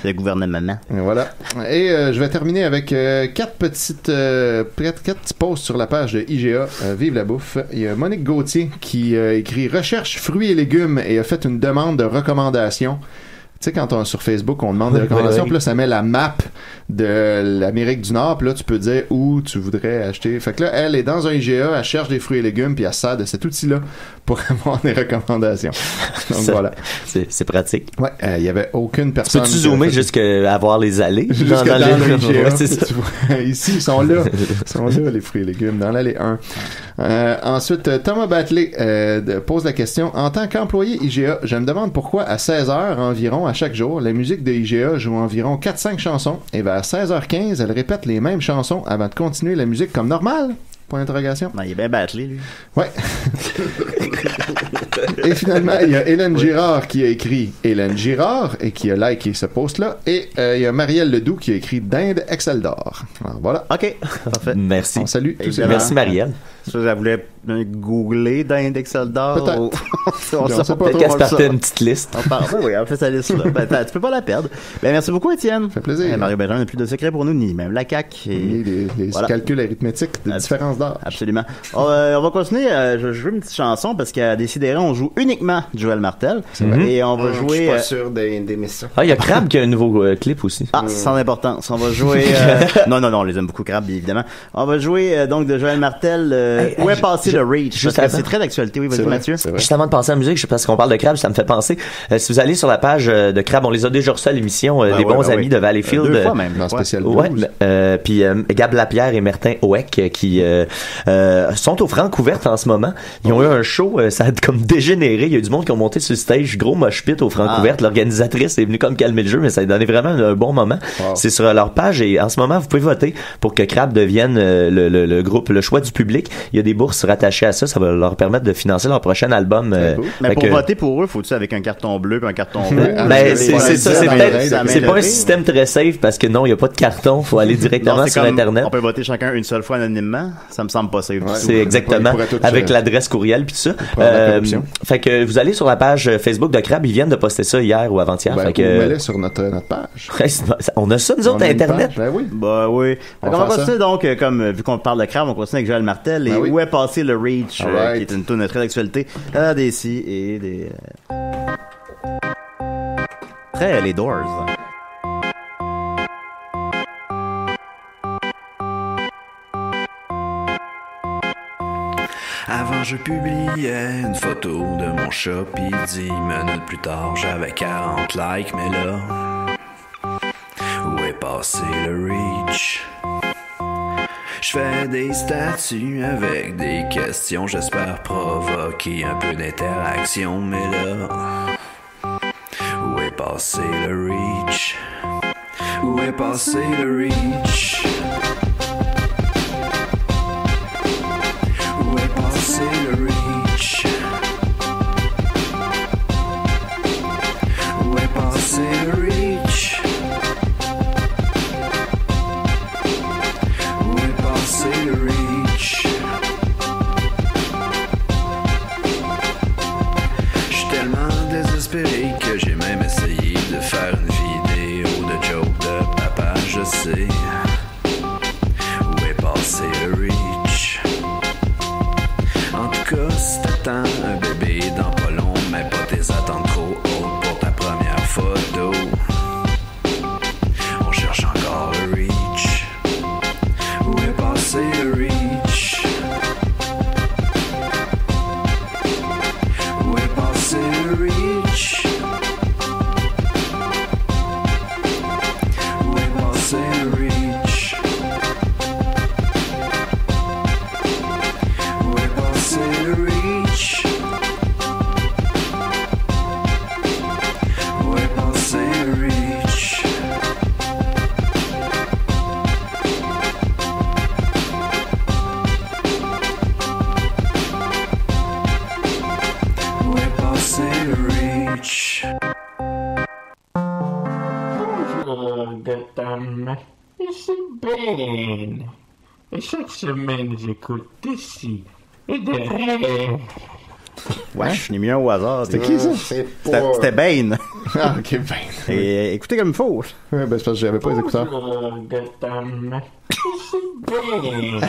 Le gouvernement. Et voilà. Et je vais terminer avec quatre petits posts sur la page de IGA. Vive la bouffe. Il y a Monique Gauthier qui écrit « Recherche fruits et légumes » et a fait une demande de recommandation. Tu sais, quand sur Facebook, on demande des recommandations, puis là, ça met la map de l'Amérique du Nord, puis là, tu peux dire où tu voudrais acheter. Fait que là, elle est dans un IGA, elle cherche des fruits et légumes, puis elle sert de cet outil-là pour avoir des recommandations. Donc, voilà. C'est pratique. Ouais, il y avait aucune personne... Peux-tu zoomer jusqu'à voir les allées? Jusqu'à dans l'IGA. Ouais, c'est ça. Ici, ils sont là. Ils sont là, les fruits et légumes, dans l'allée 1. Ensuite, Thomas Batley pose la question. En tant qu'employé IGA, je me demande pourquoi à 16h environ à chaque jour, la musique de IGA joue environ 4-5 chansons et vers 16h15, elle répète les mêmes chansons avant de continuer la musique comme normal? Point d'interrogation. Ben, il est bien battlé, lui. Ouais. Et finalement, il y a Hélène Girard qui a écrit Hélène Girard et qui a liké ce post-là. Et il y a Marielle Ledoux qui a écrit Dinde Excel d'or. Alors voilà. OK. Parfait. Merci. On salue tous ces Merci, Marielle. Ça, je voulais googler Dinde Excel d'or. Peut-être. Peut-être qu'elle se partait une petite liste. Oui, on fait sa liste-là. Tu peux pas la perdre. Ben, merci beaucoup, Étienne. Ça fait plaisir. Mario Benjamin n'a plus de secret pour nous, ni même la CAQ. Ni les calculs arithmétiques de différence d'âge. Absolument. On va continuer. Je joue une petite chanson parce qu'à Décideret, on joue uniquement Joël Martel. Et on va jouer... Je suis pas sûr d'aimer ça. Ah, il y a Crab qui a un nouveau clip aussi. Ah, sans importance. On va jouer... Non, on les aime beaucoup, Crab, évidemment. On va jouer donc de Joël Martel où est passé le Reach? Juste Parce que avant. c'est très d'actualité. Oui, vas-y, Mathieu. Juste avant de passer à la musique, parce qu'on parle de Crab, ça me fait penser. Si vous allez sur la page de Crab, on les a déjà reçus à l'émission, des bons amis de Valleyfield. 2 fois même. Dans spécial 12. Ouais, puis Gab Lapierre et Martin Oeck qui sont au Francouverte en ce moment. Ils ont eu un show, ça a comme dégénéré. Il y a du monde qui ont monté sur le stage, gros mosh pit au Francouverte. L'organisatrice est venue comme calmer le jeu, mais ça a donné vraiment un bon moment. Wow. C'est sur leur page et en ce moment, vous pouvez voter pour que Crab devienne le groupe, le choix du public. Il y a des bourses rattachées à ça. Ça va leur permettre de financer leur prochain album. Mais pour voter pour eux, faut-tu avec un carton bleu et un carton rouge? Ben, c'est ça, c'est pas un système très safe parce que non, il n'y a pas de carton. Faut aller directement sur Internet. On peut voter chacun une seule fois anonymement. Ça me semble pas safe. C'est exactement avec l'adresse courriel puis tout ça. Fait que vous allez sur la page Facebook de Crab, ils viennent de poster ça hier ou avant-hier. Ben, fait que mets-le sur notre page. on a ça nous autres à Internet. Ben oui. Bah oui. On On va va faire continuer ça. donc, comme vu qu'on parle de Crab, on continue avec Joël Martel et Ben oui. où est passé le Reach, Alright. qui est une tourne très d'actualité, des si et des très les Doors. Avant je publiais une photo de mon chat, pis 10 minutes plus tard j'avais 40 likes, mais là, où est passé le reach? Je fais des statuts avec des questions, j'espère provoquer un peu d'interaction, mais là, où est passé le reach? Où est passé le reach? Où est passé le reach? Où est passé le reach? Où est passé le reach? J'suis tellement désespéré que j'ai même essayé de faire une vidéo de joke de papa, je sais. Où est passé le reach? En tout cas, si t'attends un bébé dans pas long, mais pas tes attentes trop hautes pour ta première photo. On cherche encore le reach. Où est passé le reach? Où est passé le reach? Où est passé le reach? Où est passé le reach? Où est passé le reach? Où est passé le reach? Bonjour, Gotham. Ici Ben. Et chaque semaine, j'écoute d'ici et de rêve. Ouais, je n'ai mis un au hasard. C'était qui, ça? C'était Bane. Ah, ok, Bane. Et écoutez comme il faut. Ouais, ben, c'est parce que j'avais pas les écouteurs. Bonjour, Gotham. Ici Ben.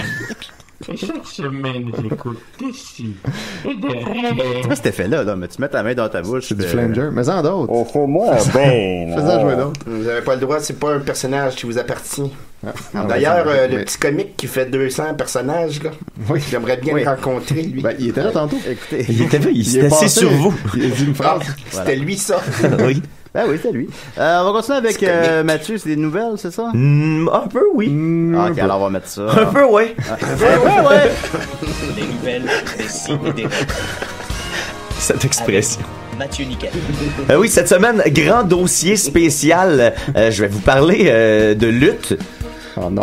Et chaque semaine, j'écoute d'ici et de rêve. C'est quoi cet effet-là, là? Mais tu mets ta main dans ta bouche. C'est du flanger. Mais en d'autres. Oh, faut moi, Ben. Fais-en jouer d'autres. Vous n'avez pas le droit, c'est pas un personnage qui vous appartient. Ah, D'ailleurs, ouais, le mais- petit comique qui fait 200 personnages, là, j'aimerais bien le rencontrer, lui. Ben, il était là tantôt. Écoutez, Il était là, il est s'est assis passé, sur vous. Il a dit une phrase. C'était lui, ça. Oui. Ben oui, c'est lui. On va continuer avec Mathieu, c'est des nouvelles, c'est ça? Un peu, oui. Ok, alors on va mettre ça. Un peu, ouais. Un peu, ouais. Les nouvelles des si et des rêves. Cette expression. Mathieu Niquet. Oui, cette semaine, grand dossier spécial. Je vais vous parler de lutte. Oh non.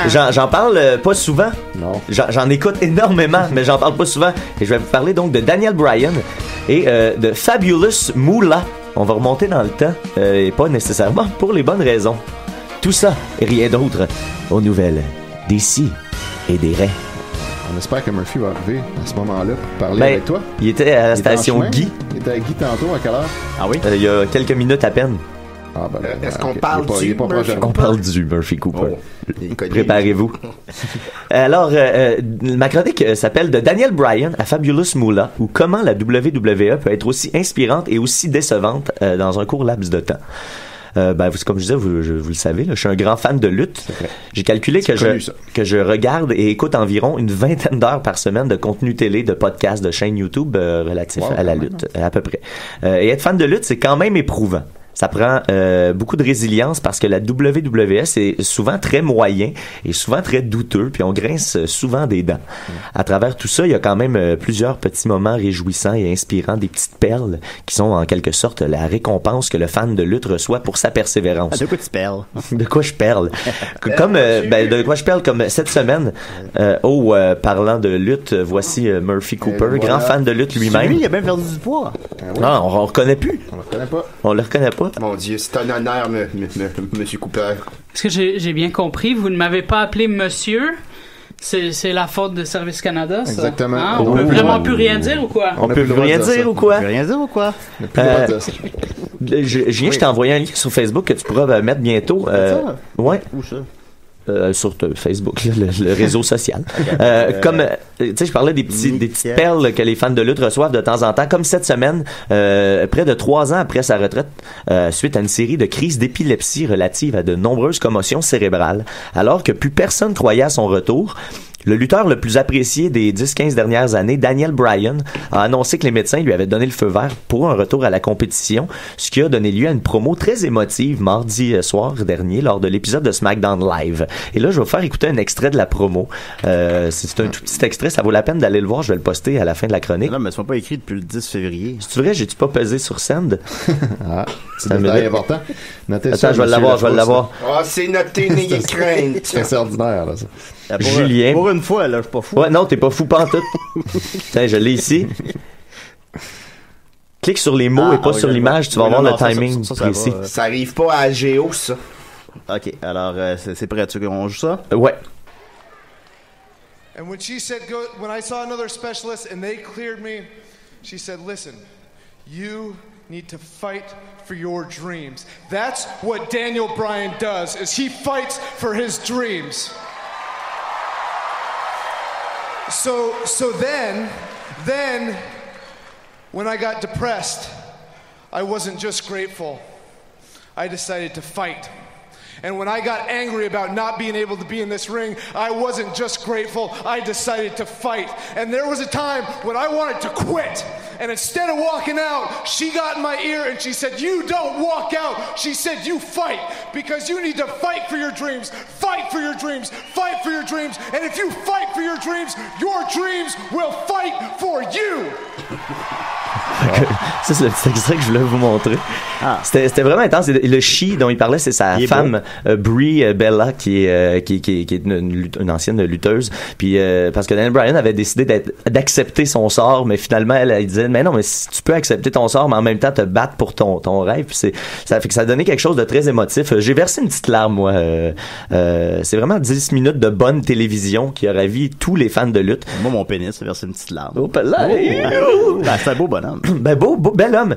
J'en parle pas souvent. Non. J'en écoute énormément, mais j'en parle pas souvent. Et je vais vous parler donc de Daniel Bryan et de Fabulous Moolah. On va remonter dans le temps, et pas nécessairement pour les bonnes raisons. Tout ça et rien d'autre aux nouvelles des si et des raies. On espère que Murphy va arriver à ce moment-là pour parler Ben, avec toi. il était à la Il était en station chemin. Guy. Il était à Guy tantôt, à quelle heure? Ah oui? Il y a quelques minutes à peine. Ah, ben, Est-ce qu'on ok. parle Il est du pas proche de Murphy? On parle du Murphy Cooper. Il connaît. Préparez-vous. Alors, ma chronique s'appelle de Daniel Bryan à Fabulous Moolah, ou comment la WWE peut être aussi inspirante et aussi décevante dans un court laps de temps. Comme je disais, vous le savez, là, je suis un grand fan de lutte. J'ai calculé que je regarde et écoute environ une 20aine d'heures par semaine de contenu télé, de podcasts, de chaînes YouTube relatifs à la lutte, à peu près. Et être fan de lutte, c'est quand même éprouvant. Ça prend beaucoup de résilience parce que la WWE, c'est souvent très moyen et souvent très douteux, puis on grince souvent des dents. À travers tout ça, il y a quand même plusieurs petits moments réjouissants et inspirants, des petites perles qui sont en quelque sorte la récompense que le fan de lutte reçoit pour sa persévérance. De quoi tu perles? De quoi je perle? De quoi je perle comme cette semaine. Parlant de lutte, voici Murphy Cooper, grand fan de lutte lui-même. Lui, il a bien perdu du poids. Non, on le reconnaît plus. On le reconnaît pas. On le reconnaît pas. Mon Dieu, c'est un honneur, monsieur Cooper. Est-ce que j'ai bien compris? Vous ne m'avez pas appelé monsieur? C'est la faute de Service Canada, ça? Exactement. Hein? On peut vraiment plus rien dire ou quoi? On peut plus rien dire ou quoi? On peut rien dire ou quoi? Je t'ai envoyé un lien sur Facebook que tu pourras mettre bientôt. Ouais. Où ça? Sur Facebook, le réseau social. Comme, tu sais, je parlais des petites perles que les fans de lutte reçoivent de temps en temps. Comme cette semaine, près de 3 ans après sa retraite, suite à une série de crises d'épilepsie relatives à de nombreuses commotions cérébrales, alors que plus personne croyait à son retour, le lutteur le plus apprécié des 10-15 dernières années, Daniel Bryan, a annoncé que les médecins lui avaient donné le feu vert pour un retour à la compétition, ce qui a donné lieu à une promo très émotive mardi soir dernier lors de l'épisode de SmackDown Live. Et là, je vais vous faire écouter un extrait de la promo. C'est un tout petit extrait, ça vaut la peine d'aller le voir, je vais le poster à la fin de la chronique. Non, mais ça m'a pas écrit depuis le 10 février. C'est vrai, j'ai-tu pas pesé sur send? C'est un détail important. Notez ça, je vais l'avoir. Ah, c'est noté, n'ayez crainte. C'est ordinaire, là, ça. Julien. Pour une fois, là, je suis pas fou. Ouais, non, t'es pas fou pantoute. Tiens, je l'ai ici. Clique sur les mots et pas sur l'image, tu vas avoir le timing précis. Ça arrive pas à Géo, ça. Ok, alors c'est prêt, tu veux qu'on joue ça? Ouais. And when she said when I saw another specialist and they cleared me, she said, listen, you need to fight for your dreams. That's what Daniel Bryan does, is he fights for his dreams. So then, when I got depressed, I wasn't just grateful. I decided to fight. And when I got angry about not being able to be in this ring, I wasn't just grateful, I decided to fight. And there was a time when I wanted to quit. And instead of walking out, she got in my ear and she said, you don't walk out. She said, you fight, because you need to fight for your dreams. Fight for your dreams. Fight for your dreams. And if you fight for your dreams will fight for you. Ça, c'est le petit extrait que je voulais vous montrer. C'était vraiment intense. Le She dont il parlait, c'est sa femme Brie Bella qui est une ancienne lutteuse. Puis parce que Daniel Bryan avait décidé d'accepter son sort, mais finalement elle disait mais non, mais si tu peux accepter ton sort, mais en même temps te battre pour ton rêve. Puis ça fait que ça a donné quelque chose de très émotif. J'ai versé une petite larme, moi. C'est vraiment 10 minutes de bonne télévision qui a ravi tous les fans de lutte. Moi, mon pénis a versé une petite larme. C'est un beau bonhomme. Bel homme.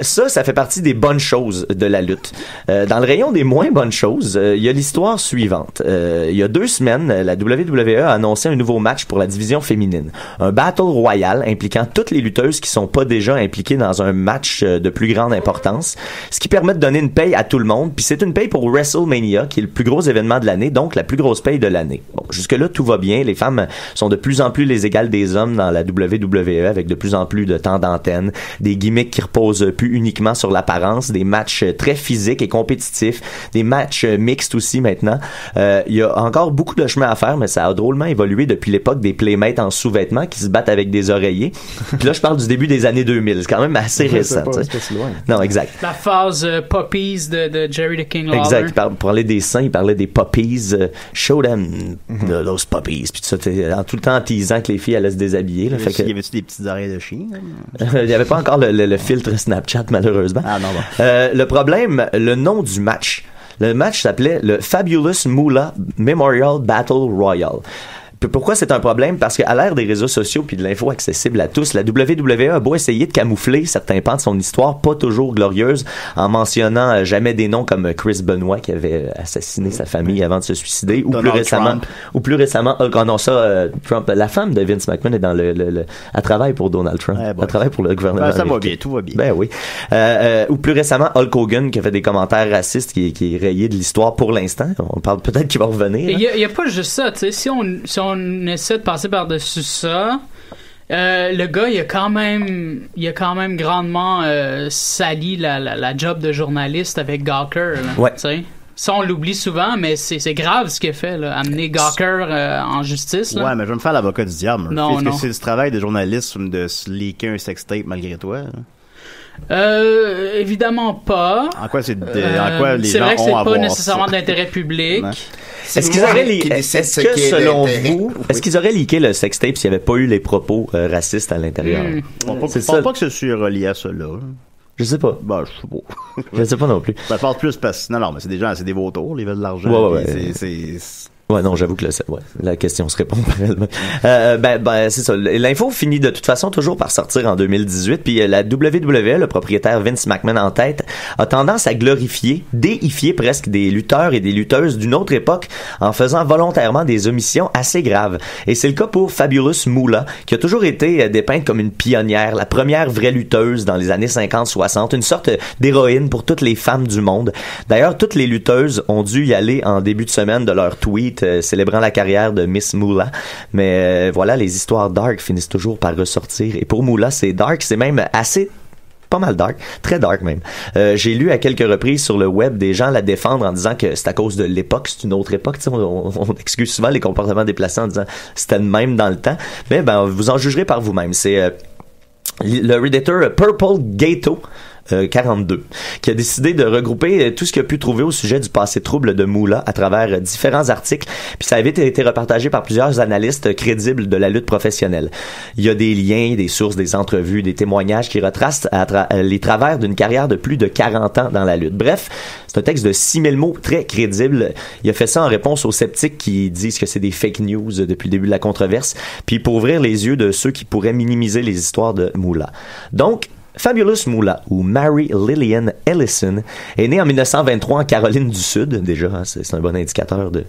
Ça fait partie des bonnes choses de la lutte. Dans le rayon des moins bonnes choses, il y a l'histoire suivante. Il y a 2 semaines, la WWE a annoncé un nouveau match pour la division féminine. Un Battle Royal impliquant toutes les lutteuses qui sont pas déjà impliquées dans un match de plus grande importance, ce qui permet de donner une paye à tout le monde. Puis c'est une paye pour WrestleMania, qui est le plus gros événement de l'année, donc la plus grosse paye de l'année. Bon, jusque-là, tout va bien. Les femmes sont de plus en plus les égales des hommes dans la WWE, avec de plus en plus de temps d'antenne, des gimmicks qui reposent plus uniquement sur l'apparence, des matchs très physiques et compétitifs, des matchs mixtes aussi maintenant. Il y a encore beaucoup de chemin à faire, mais ça a drôlement évolué depuis l'époque des playmates en sous-vêtements qui se battent avec des oreillers. Puis là, je parle du début des années 2000. C'est quand même assez récent. C'est pas si loin. Non, exact. La phase Puppies de Jerry the King Lawler. Exact. Pour parler des seins, il parlait des puppies. Show them those puppies. Puis tout ça, tout le temps en teasant que les filles allaient se déshabiller. Là, y avait-tu des petites oreilles de chien? Il n'y avait pas encore le filtre Snapchat, malheureusement. Ah non, bon. Le problème, le nom du match. Le match s'appelait le Fabulous Moolah Memorial Battle Royal. Pourquoi c'est un problème? Parce qu'à l'ère des réseaux sociaux puis de l'info accessible à tous, la WWE a beau essayer de camoufler certains pans de son histoire pas toujours glorieuse en mentionnant jamais des noms comme Chris Benoit qui avait assassiné sa famille avant de se suicider ou plus récemment Trump, la femme de Vince McMahon est dans elle travaille pour Donald Trump. Elle travaille pour le gouvernement. Ça va bien, tout va bien. Ben oui. Ou plus récemment Hulk Hogan qui a fait des commentaires racistes qui est rayé de l'histoire pour l'instant. On parle peut-être qu'il va revenir. Il y a pas juste ça, tu sais, si on essaie de passer par-dessus ça, le gars il a quand même grandement sali la job de journaliste avec Gawker, ouais. Tu sais. Ça, on l'oublie souvent, mais c'est grave ce qu'il a fait, là. Amener Gawker en justice. Là. Ouais, mais je vais me faire l'avocat du diable. Non, Est-ce que c'est du travail de journaliste de se leaker un sextape malgré toi? Évidemment pas. En quoi c'est les c'est gens vrai que c'est ont à pas voir nécessairement ça? d'intérêt public. Ouais. Est-ce qu'ils auraient est-ce qu'ils auraient leaké le sextape s'il n'y avait pas eu les propos racistes à l'intérieur? Je pense pas que ce soit relié à ça, là. Je sais pas. Ben, je sais pas. Je sais pas non plus. Ça parle plus parce que, non, mais c'est des gens, c'est des vautours, ils veulent de l'argent. Ouais. Ouais, non, j'avoue que la question se répond par elle-même. C'est ça. L'info finit de toute façon toujours par sortir en 2018, puis la WWE, le propriétaire Vince McMahon en tête, a tendance à déifier presque des lutteurs et des lutteuses d'une autre époque en faisant volontairement des omissions assez graves. Et c'est le cas pour Fabulous Moolah, qui a toujours été dépeinte comme une pionnière, la première vraie lutteuse dans les années 50-60, une sorte d'héroïne pour toutes les femmes du monde. D'ailleurs, toutes les lutteuses ont dû y aller en début de semaine de leur tweet célébrant la carrière de Miss Moolah. Mais voilà, les histoires dark finissent toujours par ressortir. Et pour Moolah, c'est dark, c'est même assez pas mal dark, très dark même. J'ai lu à quelques reprises sur le web des gens la défendre en disant que c'est à cause de l'époque, c'est une autre époque. On excuse souvent les comportements déplacés en disant c'était le même dans le temps. Mais vous en jugerez par vous-même. C'est le Redditor Purple Gato 42, qui a décidé de regrouper tout ce qu'il a pu trouver au sujet du passé trouble de Moolah à travers différents articles, puis ça avait été repartagé par plusieurs analystes crédibles de la lutte professionnelle. Il y a des liens, des sources, des entrevues, des témoignages qui retracent les travers d'une carrière de plus de 40 ans dans la lutte. Bref, c'est un texte de 6000 mots très crédible. Il a fait ça en réponse aux sceptiques qui disent que c'est des fake news depuis le début de la controverse, puis pour ouvrir les yeux de ceux qui pourraient minimiser les histoires de Moolah. Donc, Fabulous Moolah, ou Mary Lillian Ellison, est née en 1923 en Caroline du Sud. Déjà, c'est un bon indicateur de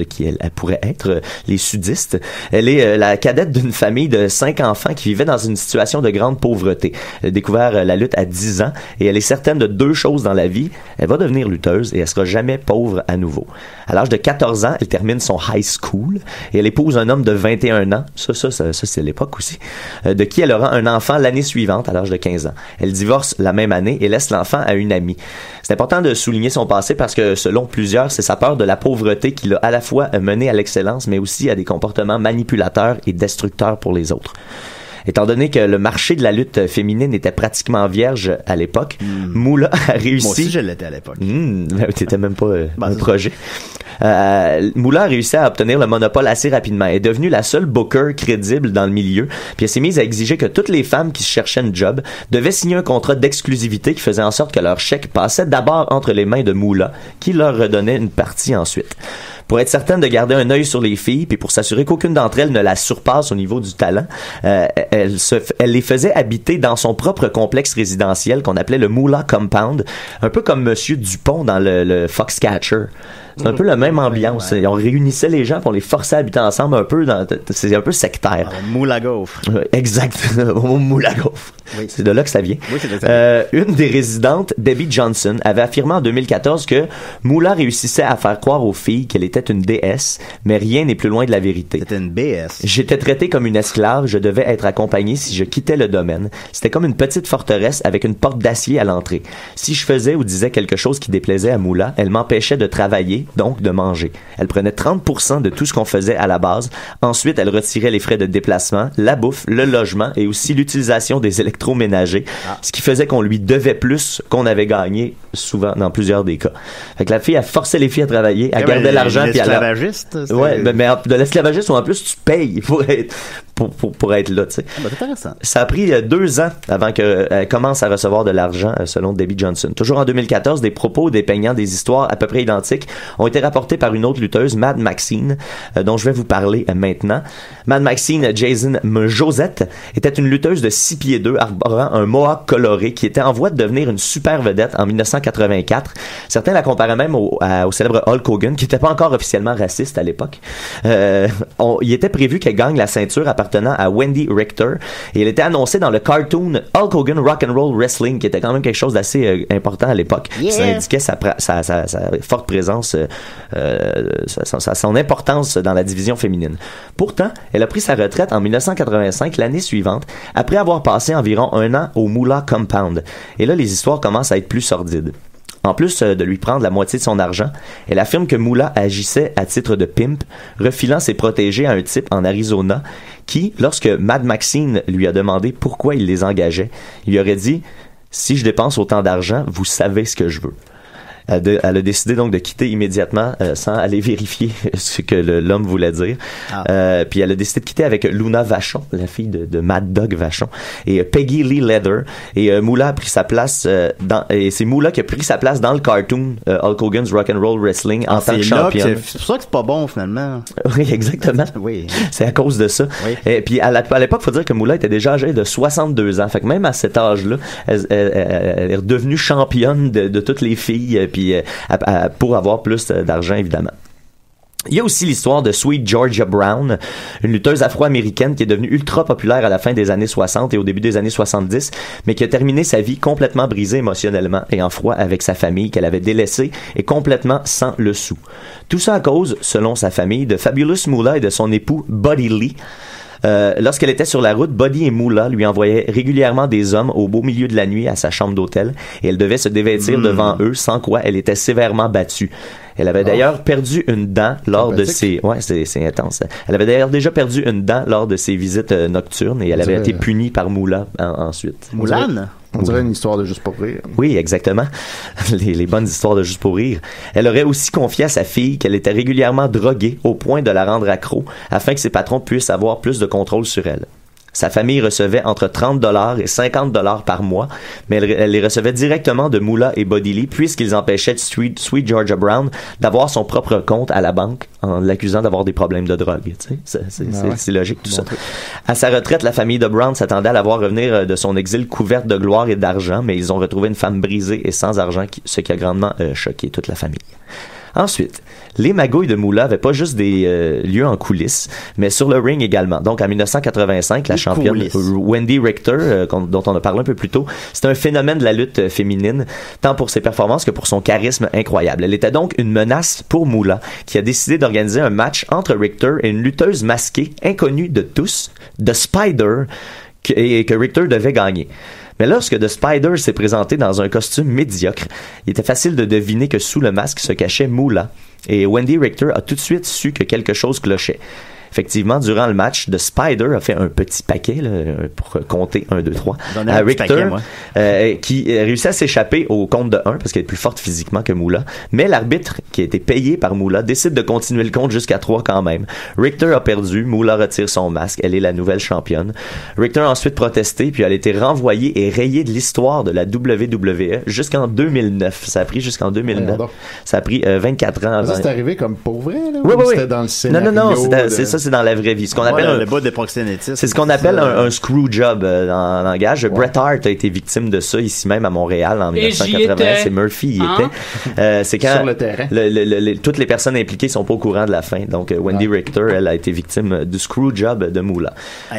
qui elle pourrait être, les sudistes. Elle est la cadette d'une famille de 5 enfants qui vivaient dans une situation de grande pauvreté. Elle a découvert la lutte à 10 ans et elle est certaine de 2 choses dans la vie. Elle va devenir lutteuse et elle sera jamais pauvre à nouveau. À l'âge de 14 ans, elle termine son high school et elle épouse un homme de 21 ans. Ça c'est l'époque aussi. De qui elle aura un enfant l'année suivante, à l'âge de 15 ans. Elle divorce la même année et laisse l'enfant à une amie. C'est important de souligner son passé parce que, selon plusieurs, c'est sa peur de la pauvreté qui l'a à la fois mené à l'excellence, mais aussi à des comportements manipulateurs et destructeurs pour les autres. Étant donné que le marché de la lutte féminine était pratiquement vierge à l'époque, Moolah a réussi... Moi aussi, je l'étais à l'époque. T'étais même pas un projet. Moolah a réussi à obtenir le monopole assez rapidement. Elle est devenue la seule booker crédible dans le milieu, puis elle s'est mise à exiger que toutes les femmes qui cherchaient une job devaient signer un contrat d'exclusivité qui faisait en sorte que leur chèque passait d'abord entre les mains de Moolah, qui leur redonnait une partie ensuite. Pour être certaine de garder un œil sur les filles, puis pour s'assurer qu'aucune d'entre elles ne la surpasse au niveau du talent, elle les faisait habiter dans son propre complexe résidentiel qu'on appelait le Moolah Compound, un peu comme Monsieur Dupont dans le Foxcatcher. C'est un peu la même ambiance. On réunissait les gens, puis on les forçait à habiter ensemble un peu. C'est un peu sectaire. Moulagauf. Exact. Moulagauf. Oui. C'est de là que ça vient. Oui, une des résidentes, Debbie Johnson, avait affirmé en 2014 que Moolah réussissait à faire croire aux filles qu'elle était une déesse, mais rien n'est plus loin de la vérité. C'était une BS. J'étais traitée comme une esclave, je devais être accompagnée si je quittais le domaine. C'était comme une petite forteresse avec une porte d'acier à l'entrée. Si je faisais ou disais quelque chose qui déplaisait à Moolah, elle m'empêchait de travailler, donc de manger. Elle prenait 30% de tout ce qu'on faisait à la base. Ensuite, elle retirait les frais de déplacement, la bouffe, le logement et aussi l'utilisation des électroménagers, ce qui faisait qu'on lui devait plus qu'on avait gagné souvent, dans plusieurs des cas. Fait que la fille a forcé les filles à travailler, à garder l'argent, puis à l'esclavagiste. Ouais, mais de l'esclavagiste, ou en plus, tu payes pour être là, tu sais. C'est intéressant. Ça a pris 2 ans avant qu'elle commence à recevoir de l'argent, selon Debbie Johnson. Toujours en 2014, des propos dépeignant des histoires à peu près identiques ont été rapportés par une autre lutteuse, Mad Maxine, dont je vais vous parler maintenant. Mad Maxine Jason Josette était une lutteuse de 6 pieds 2 arborant un mohawk coloré qui était en voie de devenir une super vedette en 1984. Certains la comparaient même au célèbre Hulk Hogan, qui n'était pas encore officiellement raciste à l'époque. Il était prévu qu'elle gagne la ceinture appartenant à Wendy Richter, et elle était annoncée dans le cartoon Hulk Hogan Rock'n'Roll Wrestling, qui était quand même quelque chose d'assez important à l'époque. Yeah. Ça indiquait sa forte présence, son importance dans la division féminine. Pourtant, elle a pris sa retraite en 1985, l'année suivante, après avoir passé environ 1 an au Moolah Compound. Et là, les histoires commencent à être plus sordides. En plus de lui prendre la moitié de son argent, elle affirme que Moolah agissait à titre de pimp, refilant ses protégés à un type en Arizona qui, lorsque Mad Maxine lui a demandé pourquoi il les engageait, il lui aurait dit « Si je dépense autant d'argent, vous savez ce que je veux ». Elle a décidé donc de quitter immédiatement sans aller vérifier ce que l'homme voulait dire. Puis elle a décidé de quitter avec Luna Vachon, la fille de Mad Dog Vachon, et Peggy Lee Leather. Et Moolah a pris sa place et c'est Moolah qui a pris sa place dans le cartoon Hulk Hogan's Rock'n'Roll Wrestling en tant que championne. C'est pour ça que c'est pas bon finalement. Oui, exactement. Oui. C'est à cause de ça. Oui. Et puis à l'époque, faut dire que Moolah était déjà âgée de 62 ans. Fait que même à cet âge-là, elle est redevenue championne de toutes les filles. Puis pour avoir plus d'argent, évidemment. Il y a aussi l'histoire de Sweet Georgia Brown, une lutteuse afro-américaine qui est devenue ultra populaire à la fin des années 60 et au début des années 70, mais qui a terminé sa vie complètement brisée émotionnellement et en froid avec sa famille qu'elle avait délaissée et complètement sans le sou. Tout ça à cause, selon sa famille, de Fabulous Moolah et de son époux Buddy Lee. Lorsqu'elle était sur la route, Buddy et Moolah lui envoyaient régulièrement des hommes au beau milieu de la nuit à sa chambre d'hôtel et elle devait se dévêtir devant eux, sans quoi elle était sévèrement battue. Elle avait d'ailleurs perdu une dent lors de ses... Ouais, c'est intense. Elle avait d'ailleurs déjà perdu une dent lors de ses visites nocturnes et elle avait été punie par Moolah ensuite. Moulane? On dirait une histoire de Juste pour rire. Oui, exactement. Les bonnes histoires de Juste pour rire. Elle aurait aussi confié à sa fille qu'elle était régulièrement droguée au point de la rendre accro afin que ses patrons puissent avoir plus de contrôle sur elle. Sa famille recevait entre $30 et $50 par mois, mais elle les recevait directement de Moolah et Buddy Lee puisqu'ils empêchaient Sweet Georgia Brown d'avoir son propre compte à la banque en l'accusant d'avoir des problèmes de drogue. Tu sais, c'est logique tout ça. À sa retraite, la famille de Brown s'attendait à la voir revenir de son exil couverte de gloire et d'argent, mais ils ont retrouvé une femme brisée et sans argent, ce qui a grandement choqué toute la famille. Ensuite, les magouilles de Moolah n'avaient pas juste des lieux en coulisses, mais sur le ring également. Donc, en 1985, la championne Wendy Richter, dont on a parlé un peu plus tôt, c'est un phénomène de la lutte féminine, tant pour ses performances que pour son charisme incroyable. Elle était donc une menace pour Moolah, qui a décidé d'organiser un match entre Richter et une lutteuse masquée, inconnue de tous, The Spider, et que Richter devait gagner. Mais lorsque The Spider s'est présenté dans un costume médiocre, il était facile de deviner que sous le masque se cachait Moolah. Et Wendy Richter a tout de suite su que quelque chose clochait. Effectivement, durant le match, The Spider a fait un petit paquet là, pour compter 1, 2, 3 à Richter, qui réussit à s'échapper au compte de 1 parce qu'elle est plus forte physiquement que Moolah. Mais l'arbitre, qui a été payé par Moolah, décide de continuer le compte jusqu'à 3 quand même. Richter a perdu, Moolah retire son masque, elle est la nouvelle championne. Richter a ensuite protesté, puis elle a été renvoyée et rayée de l'histoire de la WWE jusqu'en 2009. Ça a pris jusqu'en 2009. Ça a pris 24 ans avant. Ça, c'est arrivé comme pour vrai, là? Oui, c'était dans le scénario? Non, c'est ça. C'est dans la vraie vie. Ce qu'on appelle le bas des proxénétistes. C'est ce qu'on appelle un screw job en langage. Bret Hart a été victime de ça ici même à Montréal en 1980. C'est Murphy y était. C'est quand sur le terrain. Toutes les personnes impliquées sont pas au courant de la fin. Donc Wendy Richter, elle a été victime du screw job de Moolah.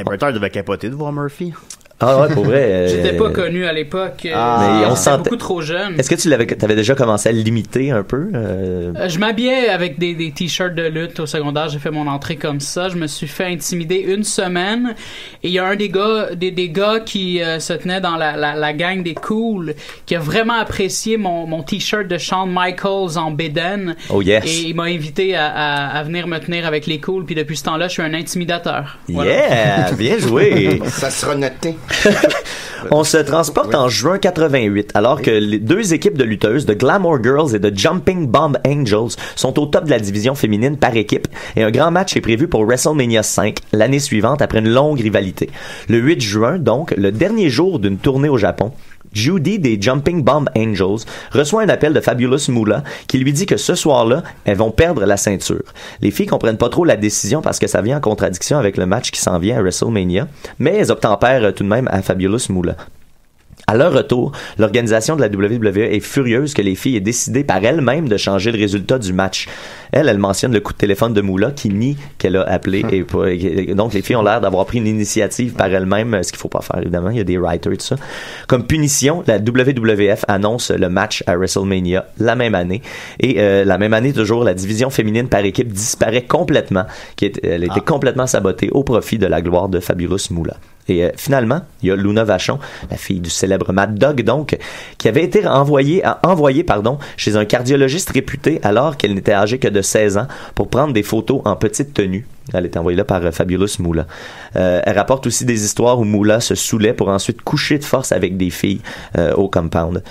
Bret Hart devait capoter de voir Murphy. Ah ouais, pour vrai. J'étais pas connu à l'époque. Mais on j'étais beaucoup trop jeune. Est-ce que t'avais déjà commencé à l'imiter un peu? Je m'habillais avec des t-shirts de lutte au secondaire. J'ai fait mon entrée comme ça. Je me suis fait intimider 1 semaine. Et il y a un des gars qui se tenait dans la gang des Cool qui a vraiment apprécié mon t-shirt de Shawn Michaels en bédaine. Oh yes. Et il m'a invité à venir me tenir avec les Cool. Puis depuis ce temps-là, je suis un intimidateur. Voilà. Yeah! Bien joué! Ça sera noté. On se transporte en juin 88, alors que les deux équipes de lutteuses, de Glamour Girls et de Jumping Bomb Angels, sont au top de la division féminine par équipe, et un grand match est prévu pour WrestleMania 5 l'année suivante après une longue rivalité. Le 8 juin, donc, le dernier jour d'une tournée au Japon, Judy des Jumping Bomb Angels reçoit un appel de Fabulous Moolah qui lui dit que ce soir-là, elles vont perdre la ceinture. Les filles comprennent pas trop la décision parce que ça vient en contradiction avec le match qui s'en vient à WrestleMania, mais elles obtempèrent tout de même à Fabulous Moolah. À leur retour, l'organisation de la WWE est furieuse que les filles aient décidé par elles-mêmes de changer le résultat du match. Elle mentionne le coup de téléphone de Moolah qui nie qu'elle a appelé. Et donc, les filles ont l'air d'avoir pris une initiative par elles-mêmes, ce qu'il faut pas faire, évidemment. Il y a des writers et tout ça. Comme punition, la WWF annonce le match à WrestleMania la même année. Et la même année, toujours, la division féminine par équipe disparaît complètement. Elle était complètement sabotée au profit de la gloire de Fabulous Moolah. Et finalement, il y a Luna Vachon, la fille du célèbre Mad Dog, donc, qui avait été envoyée chez un cardiologiste réputé alors qu'elle n'était âgée que de 16 ans pour prendre des photos en petite tenue. Elle est envoyée là par Fabulous Moolah. Elle rapporte aussi des histoires où Moolah se saoulait pour ensuite coucher de force avec des filles au compound.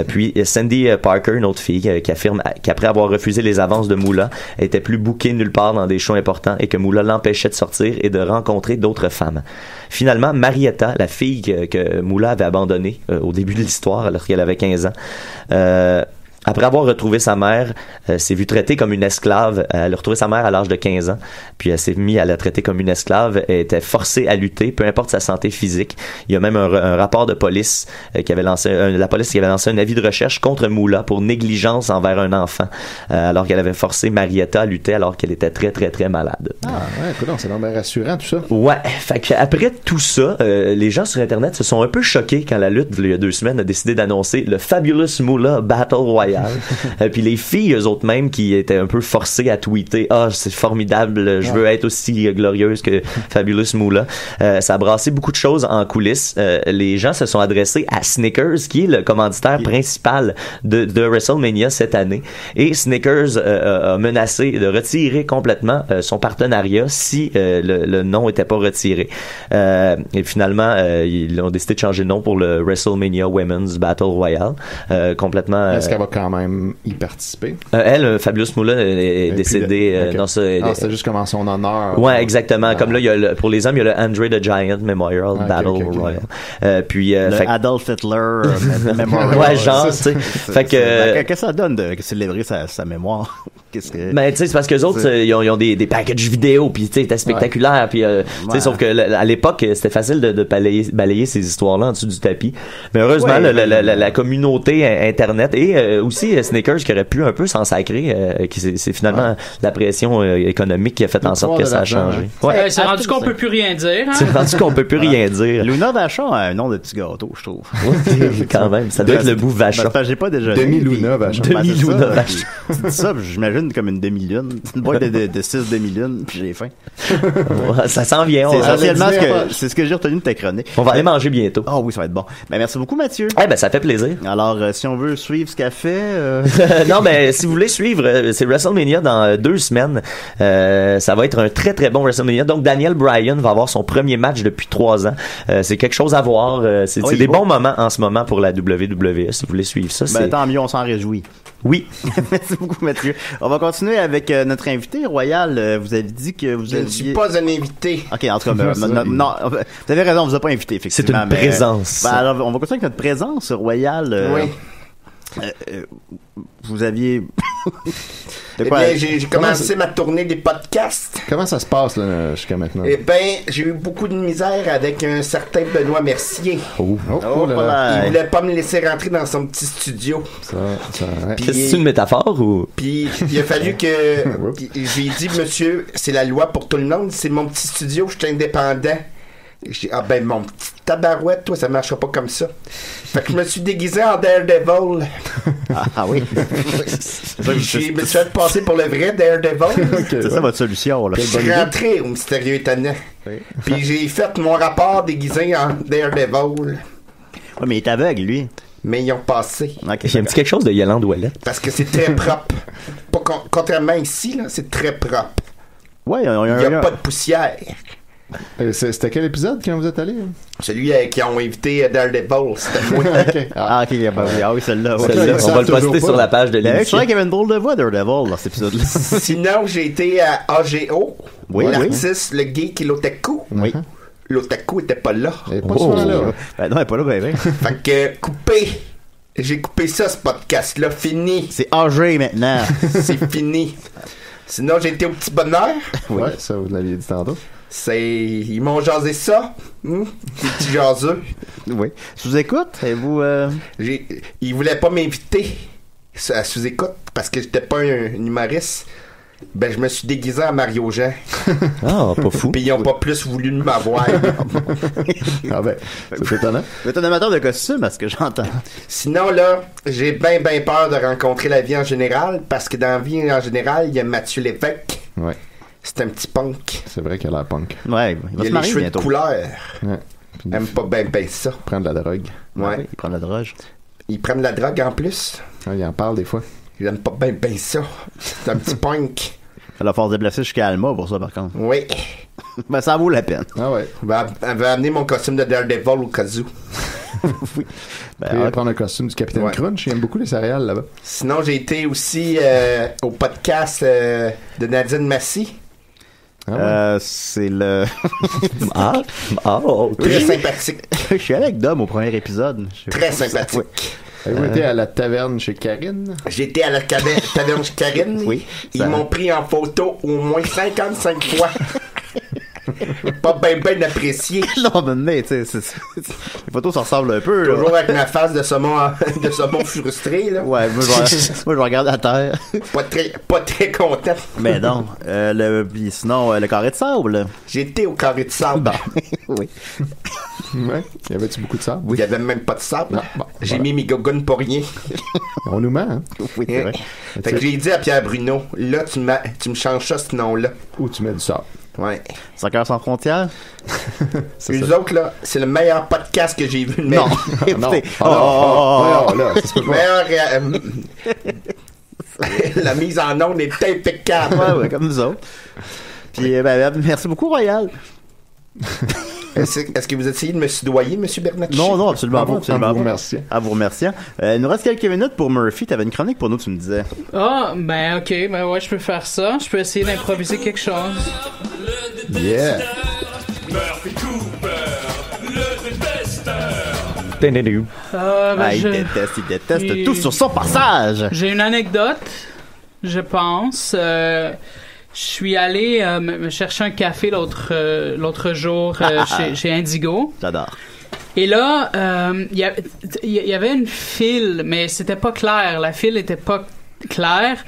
Puis Sandy Parker, une autre fille, qui affirme qu'après avoir refusé les avances de Moolah, elle était plus bookée nulle part dans des shows importants et que Moolah l'empêchait de sortir et de rencontrer d'autres femmes. Finalement, Marietta, la fille que Moolah avait abandonnée au début de l'histoire alors qu'elle avait 15 ans, après avoir retrouvé sa mère, s'est vue traitée comme une esclave. Elle a retrouvé sa mère à l'âge de 15 ans, puis elle s'est mise à la traiter comme une esclave. Elle était forcée à lutter, peu importe sa santé physique. Il y a même un rapport de police qui avait lancé, la police qui avait lancé un avis de recherche contre Moolah pour négligence envers un enfant, alors qu'elle avait forcé Marietta à lutter alors qu'elle était très très très malade. Ah ouais, écoute, c'est vraiment rassurant tout ça. Ouais, fait qu'après tout ça, les gens sur Internet se sont un peu choqués quand la lutte, il y a 2 semaines, a décidé d'annoncer le Fabulous Moolah Battle Royale. Puis les filles, eux autres mêmes, qui étaient un peu forcées à tweeter « Ah, c'est formidable, je veux être aussi glorieuse que Fabulous Moolah ». Ça a brassé beaucoup de choses en coulisses. Les gens se sont adressés à Snickers, qui est le commanditaire principal de WrestleMania cette année. Et Snickers a menacé de retirer complètement son partenariat si le nom n'était pas retiré. Et finalement, ils ont décidé de changer de nom pour le WrestleMania Women's Battle Royale. Complètement... Est-ce qu'elle va quand même y participer? Elle, Fabulous Moolah, est décédée. Okay. C'était juste comme en son honneur. Ouais, exactement. Comme là, il y a pour les hommes, il y a le Andre the Giant Memorial Battle Royale. Puis le Adolf Hitler Memorial. Ouais, genre, tu sais. Fait que qu'est-ce que ça donne de célébrer sa mémoire? Ben, tu sais, c'est parce que les autres, ils ont des packages vidéo, puis tu sais, c'était spectaculaire, puis tu sais, sauf que à l'époque, c'était facile de balayer ces histoires-là en dessous du tapis. Mais heureusement, la communauté Internet et aussi Snickers qui aurait pu un peu s'en sacrer, c'est finalement la pression économique qui a fait en sorte que ça a changé. Ouais. C'est rendu qu'on peut plus rien dire. Hein? C'est rendu qu'on peut plus rien dire. Luna Vachon a un nom de petit gâteau, je trouve. Quand même, ça doit être le bout Vachon. J'ai pas déjà Demi-Luna Vachon. Demi-Luna Vachon. C'est ça, j'imagine comme une demi-lune. Une boîte de 6 demi-lunes, puis j'ai faim. Ça s'en vient. C'est essentiellement ce que j'ai retenu de ta chronique. On va aller manger bientôt. Oh oui, ça va être bon. Ben, merci beaucoup, Mathieu. Ben, ça fait plaisir. Alors, si on veut suivre ce qu'elle fait... Non, mais si vous voulez suivre, c'est WrestleMania dans 2 semaines. Ça va être un très très bon WrestleMania. Donc Daniel Bryan va avoir son premier match depuis 3 ans. C'est quelque chose à voir. C'est des bons moments en ce moment pour la WWE. Si vous voulez suivre ça, ben, tant mieux, on s'en réjouit. Oui. Merci beaucoup, Mathieu. On va continuer avec notre invité, Royal. Vous avez dit que vous Je ne suis pas un invité. OK, en tout cas, non, vous avez raison, on vous a pas invité, effectivement. C'est une présence. Ben, alors, on va continuer avec notre présence, Royal. Oui. Vous aviez... j'ai commencé ma tournée des podcasts. Comment ça se passe là, jusqu'à maintenant? Eh bien, j'ai eu beaucoup de misère avec un certain Benoît Mercier. Il voulait pas me laisser rentrer dans son petit studio. C'est une métaphore ou? Puis il a fallu que... J'ai dit, monsieur, c'est la loi pour tout le monde, c'est mon petit studio, je suis indépendant. J'ai dit, ah ben mon petit tabarouette, toi, ça marchera pas comme ça. Fait que je me suis déguisé en Daredevil. Oui. Je me suis fait passer pour le vrai Daredevil. C'est ça votre solution, là. Je suis rentré au Mystérieux Étonnant. Puis j'ai fait mon rapport déguisé en Daredevil. Ouais, mais il est aveugle, lui. Mais ils ont passé. Okay, il y a un petit quelque chose de Yolande Ouellette. Parce que c'est très propre. Contrairement ici, là, c'est très propre. Ouais, il n'y a pas de poussière. C'était quel épisode quand vous êtes allé? Celui qui ont invité Daredevil, c'était moi. Okay. Ok, oui, celle-là. Celle-là, on va le poster sur la page de l'émission. C'est vrai qu'il y avait une drôle de voix Daredevil dans cet épisode-là. Sinon, j'ai été à AGO, Oui, l'artiste, le geek et l'otaku. Oui. L'otaku était pas là. Elle est pas souvent là. Ben non, elle est pas là, ben. Fait que, coupé. J'ai coupé ça, ce podcast-là. Fini. C'est AG maintenant. C'est fini. Sinon, j'ai été au Petit Bonheur. Ouais, ça, vous l'aviez dit tantôt. Ils m'ont jasé ça. Des petits jaseux. Oui. Sous-écoute, et vous... Ils voulaient pas m'inviter à sous-écoute parce que j'étais pas un humoriste. Ben, je me suis déguisé en Mario Jean. Ah, pas fou. Puis ils ont pas plus voulu m'avoir. Ah ben, c'est étonnant. Vous êtes un amateur de costumes, à ce que j'entends. Sinon, là, j'ai bien peur de rencontrer la vie en général parce que dans la vie en général, il y a Mathieu Lévesque. Ouais. C'est un petit punk. C'est vrai qu'il a l'air punk. Ouais, il va se marier cheveux bientôt. de couleur. Ouais. Il aime pas bien ça. Prendre de la drogue. Ouais. Il prend de la drogue. Il prend de la drogue en plus. Ouais, il en parle des fois. Il aime pas bien ça. C'est un petit punk. Ça va falloir se déplacer jusqu'à Alma pour ça, par contre. Oui. Ben, ça vaut la peine. Ah ouais. Elle va amener mon costume de Daredevil au cas où. Oui. Il va prendre un costume du Capitaine Crunch. Il aime beaucoup les céréales là-bas. Sinon, j'ai été aussi au podcast de Nadine Massy. C'est le... Très sympathique. Je suis avec Dom au premier épisode. Très sympathique. Avez-vous été à la taverne chez Karine? J'étais à la taverne chez Karine. Oui. Ils m'ont pris en photo au moins 55 fois. Pas bien apprécié. Non, mais tu sais, les photos se ressemblent un peu. Toujours là. avec ma face de saumon frustré, là. Ouais, moi je regarde à terre. Pas très content. Mais non, sinon, le carré de sable. J'étais au carré de sable. Oui. Ouais. Y avait-tu beaucoup de sable? Il y avait même pas de sable. J'ai mis mes gogones pour rien. On nous ment, hein? Oui, c'est vrai. Fait que j'ai dit à Pierre Bruno, là, tu me changes ça, ce nom-là. Ou tu mets du sable. Ouais. Soccer sans frontières? Eux autres, là, c'est le meilleur podcast que j'ai vu de ma Non, vie. écoutez. Là, ça se peut pas. Meilleur... La mise en onde est impeccable. Ouais, comme nous autres. Puis, merci beaucoup, Royal. Est-ce que vous essayez de me soudoyer, M. Bernatchez? Non, absolument pas. À vous remercier. À vous remercier. Il nous reste quelques minutes pour Murphy. T'avais une chronique pour nous, tu me disais. Ah, ben ok, ben ouais, je peux faire ça. Je peux essayer d'improviser quelque chose. Yeah! Murphy Cooper, le détesteur. Il déteste tout sur son passage. J'ai une anecdote, je pense. Je suis allé me chercher un café l'autre jour chez Indigo. J'adore. Et là, il y avait une file, mais c'était pas clair. La file était pas claire.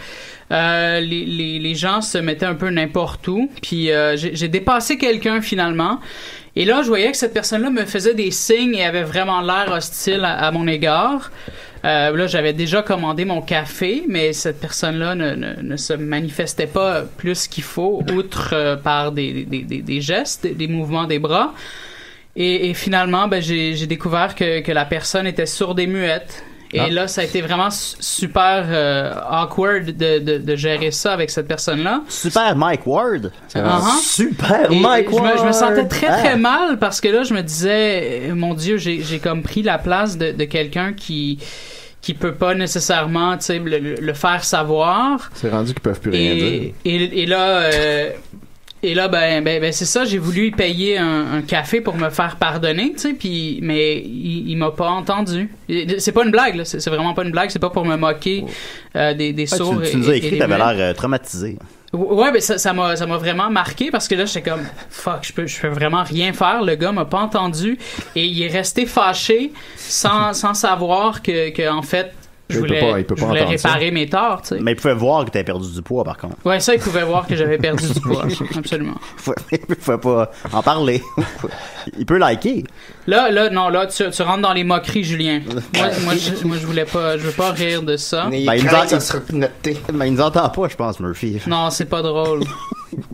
Les gens se mettaient un peu n'importe où. Puis j'ai dépassé quelqu'un finalement. Et là, je voyais que cette personne-là me faisait des signes et avait vraiment l'air hostile à mon égard. Là, j'avais déjà commandé mon café, mais cette personne-là ne se manifestait pas plus qu'il faut, outre par des gestes, des mouvements des bras. Et finalement, ben, j'ai découvert que la personne était sourde et muette. Et là, ça a été vraiment super awkward de gérer ça avec cette personne-là. Super Mike Ward. Super Et Mike Ward. Je me sentais très mal parce que là, je me disais, mon Dieu, j'ai comme pris la place de quelqu'un qui peut pas nécessairement, tu sais, le faire savoir. C'est rendu qu'ils peuvent plus rien dire. Et là, ben c'est ça, j'ai voulu lui payer un café pour me faire pardonner, tu sais, mais il m'a pas entendu. C'est pas une blague, là, c'est vraiment pas une blague, c'est pas pour me moquer des sourds. Tu nous as écrit, t'avais l'air traumatisé. Ouais, ben ça m'a vraiment marqué parce que là j'étais comme fuck, je peux vraiment rien faire, le gars m'a pas entendu et il est resté fâché sans savoir que en fait je voulais réparer mes torts, tu sais. Mais il pouvait voir que t'avais perdu du poids, par contre. Ouais, ça, il pouvait voir que j'avais perdu du poids. Absolument. Il pouvait pas en parler. Il peut liker. Là, tu rentres dans les moqueries, Julien. Moi, je veux pas rire de ça. Mais il ça sera plus noté. Mais il nous entend pas, je pense, Murphy. Non, c'est pas drôle.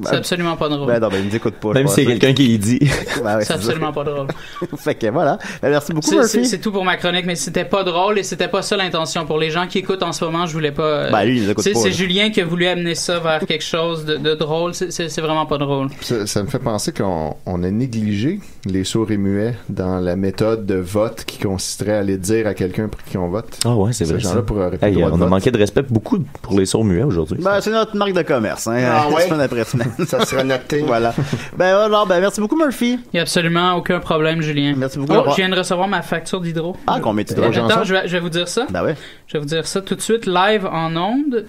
C'est absolument pas drôle. Ben non, ben il nous écoute pas. Même si c'est quelqu'un qui y dit. Ben ouais, c'est absolument pas drôle. Fait que voilà. Ben, merci beaucoup, Murphy. C'est tout pour ma chronique, mais c'était pas drôle et c'était pas ça l'intention. Pour les gens qui écoutent en ce moment, je voulais pas. Ben lui, il écoute pas. C'est Julien qui a voulu amener ça vers quelque chose de drôle. C'est vraiment pas drôle. Ça me fait penser qu'on a négligé les sourds et muets dans la méthode de vote qui consisterait à aller dire à quelqu'un pour qui on vote. Ah ouais, c'est vrai. Ces gens-là pourraient on a manqué de respect beaucoup pour les sourds muets aujourd'hui. Ben, c'est notre marque de commerce, hein. Ah ouais? Semaine après semaine. Ça sera noté. Voilà. Ben alors, merci beaucoup, Murphy. Il y a absolument aucun problème, Julien. Merci beaucoup. Oh, je viens de recevoir ma facture d'hydro. Ah, combien d'hydro? Attends, je vais vous dire ça. Ben ouais. Je vais vous dire ça tout de suite, live en ondes.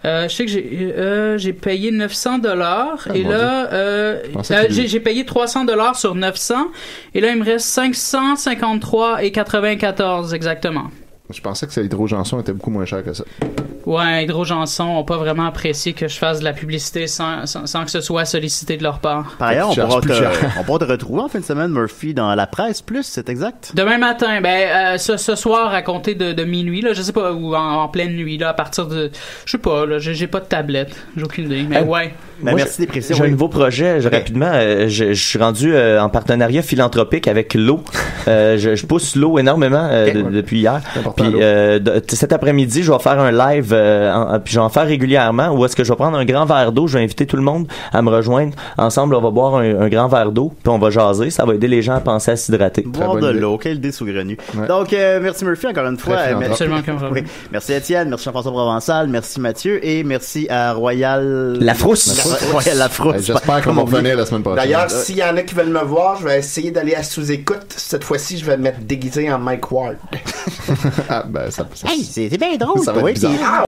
Je sais que j'ai payé $900 et là j'ai payé $300 sur 900 et là il me reste 553,94 exactement. Je pensais que ça Hydro-Janson était beaucoup moins cher que ça. Ouais, Hydro-Janson ont pas vraiment apprécié que je fasse de la publicité sans que ce soit sollicité de leur part. Par ailleurs, on pourra te retrouver en fin de semaine, Murphy, dans la presse plus, c'est exact? Demain matin, ce soir à compter de minuit, là, je sais pas, ou en pleine nuit, là, à partir de, je sais pas, là, j'ai pas de tablette, j'ai aucune idée, mais ouais. Ben, merci des précisions. J'ai un nouveau projet, rapidement, je suis rendu en partenariat philanthropique avec l'eau. Je pousse l'eau énormément depuis hier. Puis cet après-midi, je vais faire un live, puis je vais en faire régulièrement, où est-ce que je vais prendre un grand verre d'eau, je vais inviter tout le monde à me rejoindre. Ensemble, on va boire un grand verre d'eau, puis on va jaser. Ça va aider les gens à penser à s'hydrater. Boire de l'eau, quelle idée saugrenue. Ouais. Donc, merci Murphy encore une fois. Merci Étienne, merci Jean-François Provençal, merci Mathieu, et merci à Royal... La Frousse. Royal La Frousse. J'espère qu'on va revenir la semaine prochaine. D'ailleurs, s'il y en a qui veulent me voir, je vais essayer d'aller à sous-écoute. Cette fois-ci, je vais me mettre déguisé en Mike Ward. Ah, ben, ça hey, c'est bien drôle. Ça va être bizarre.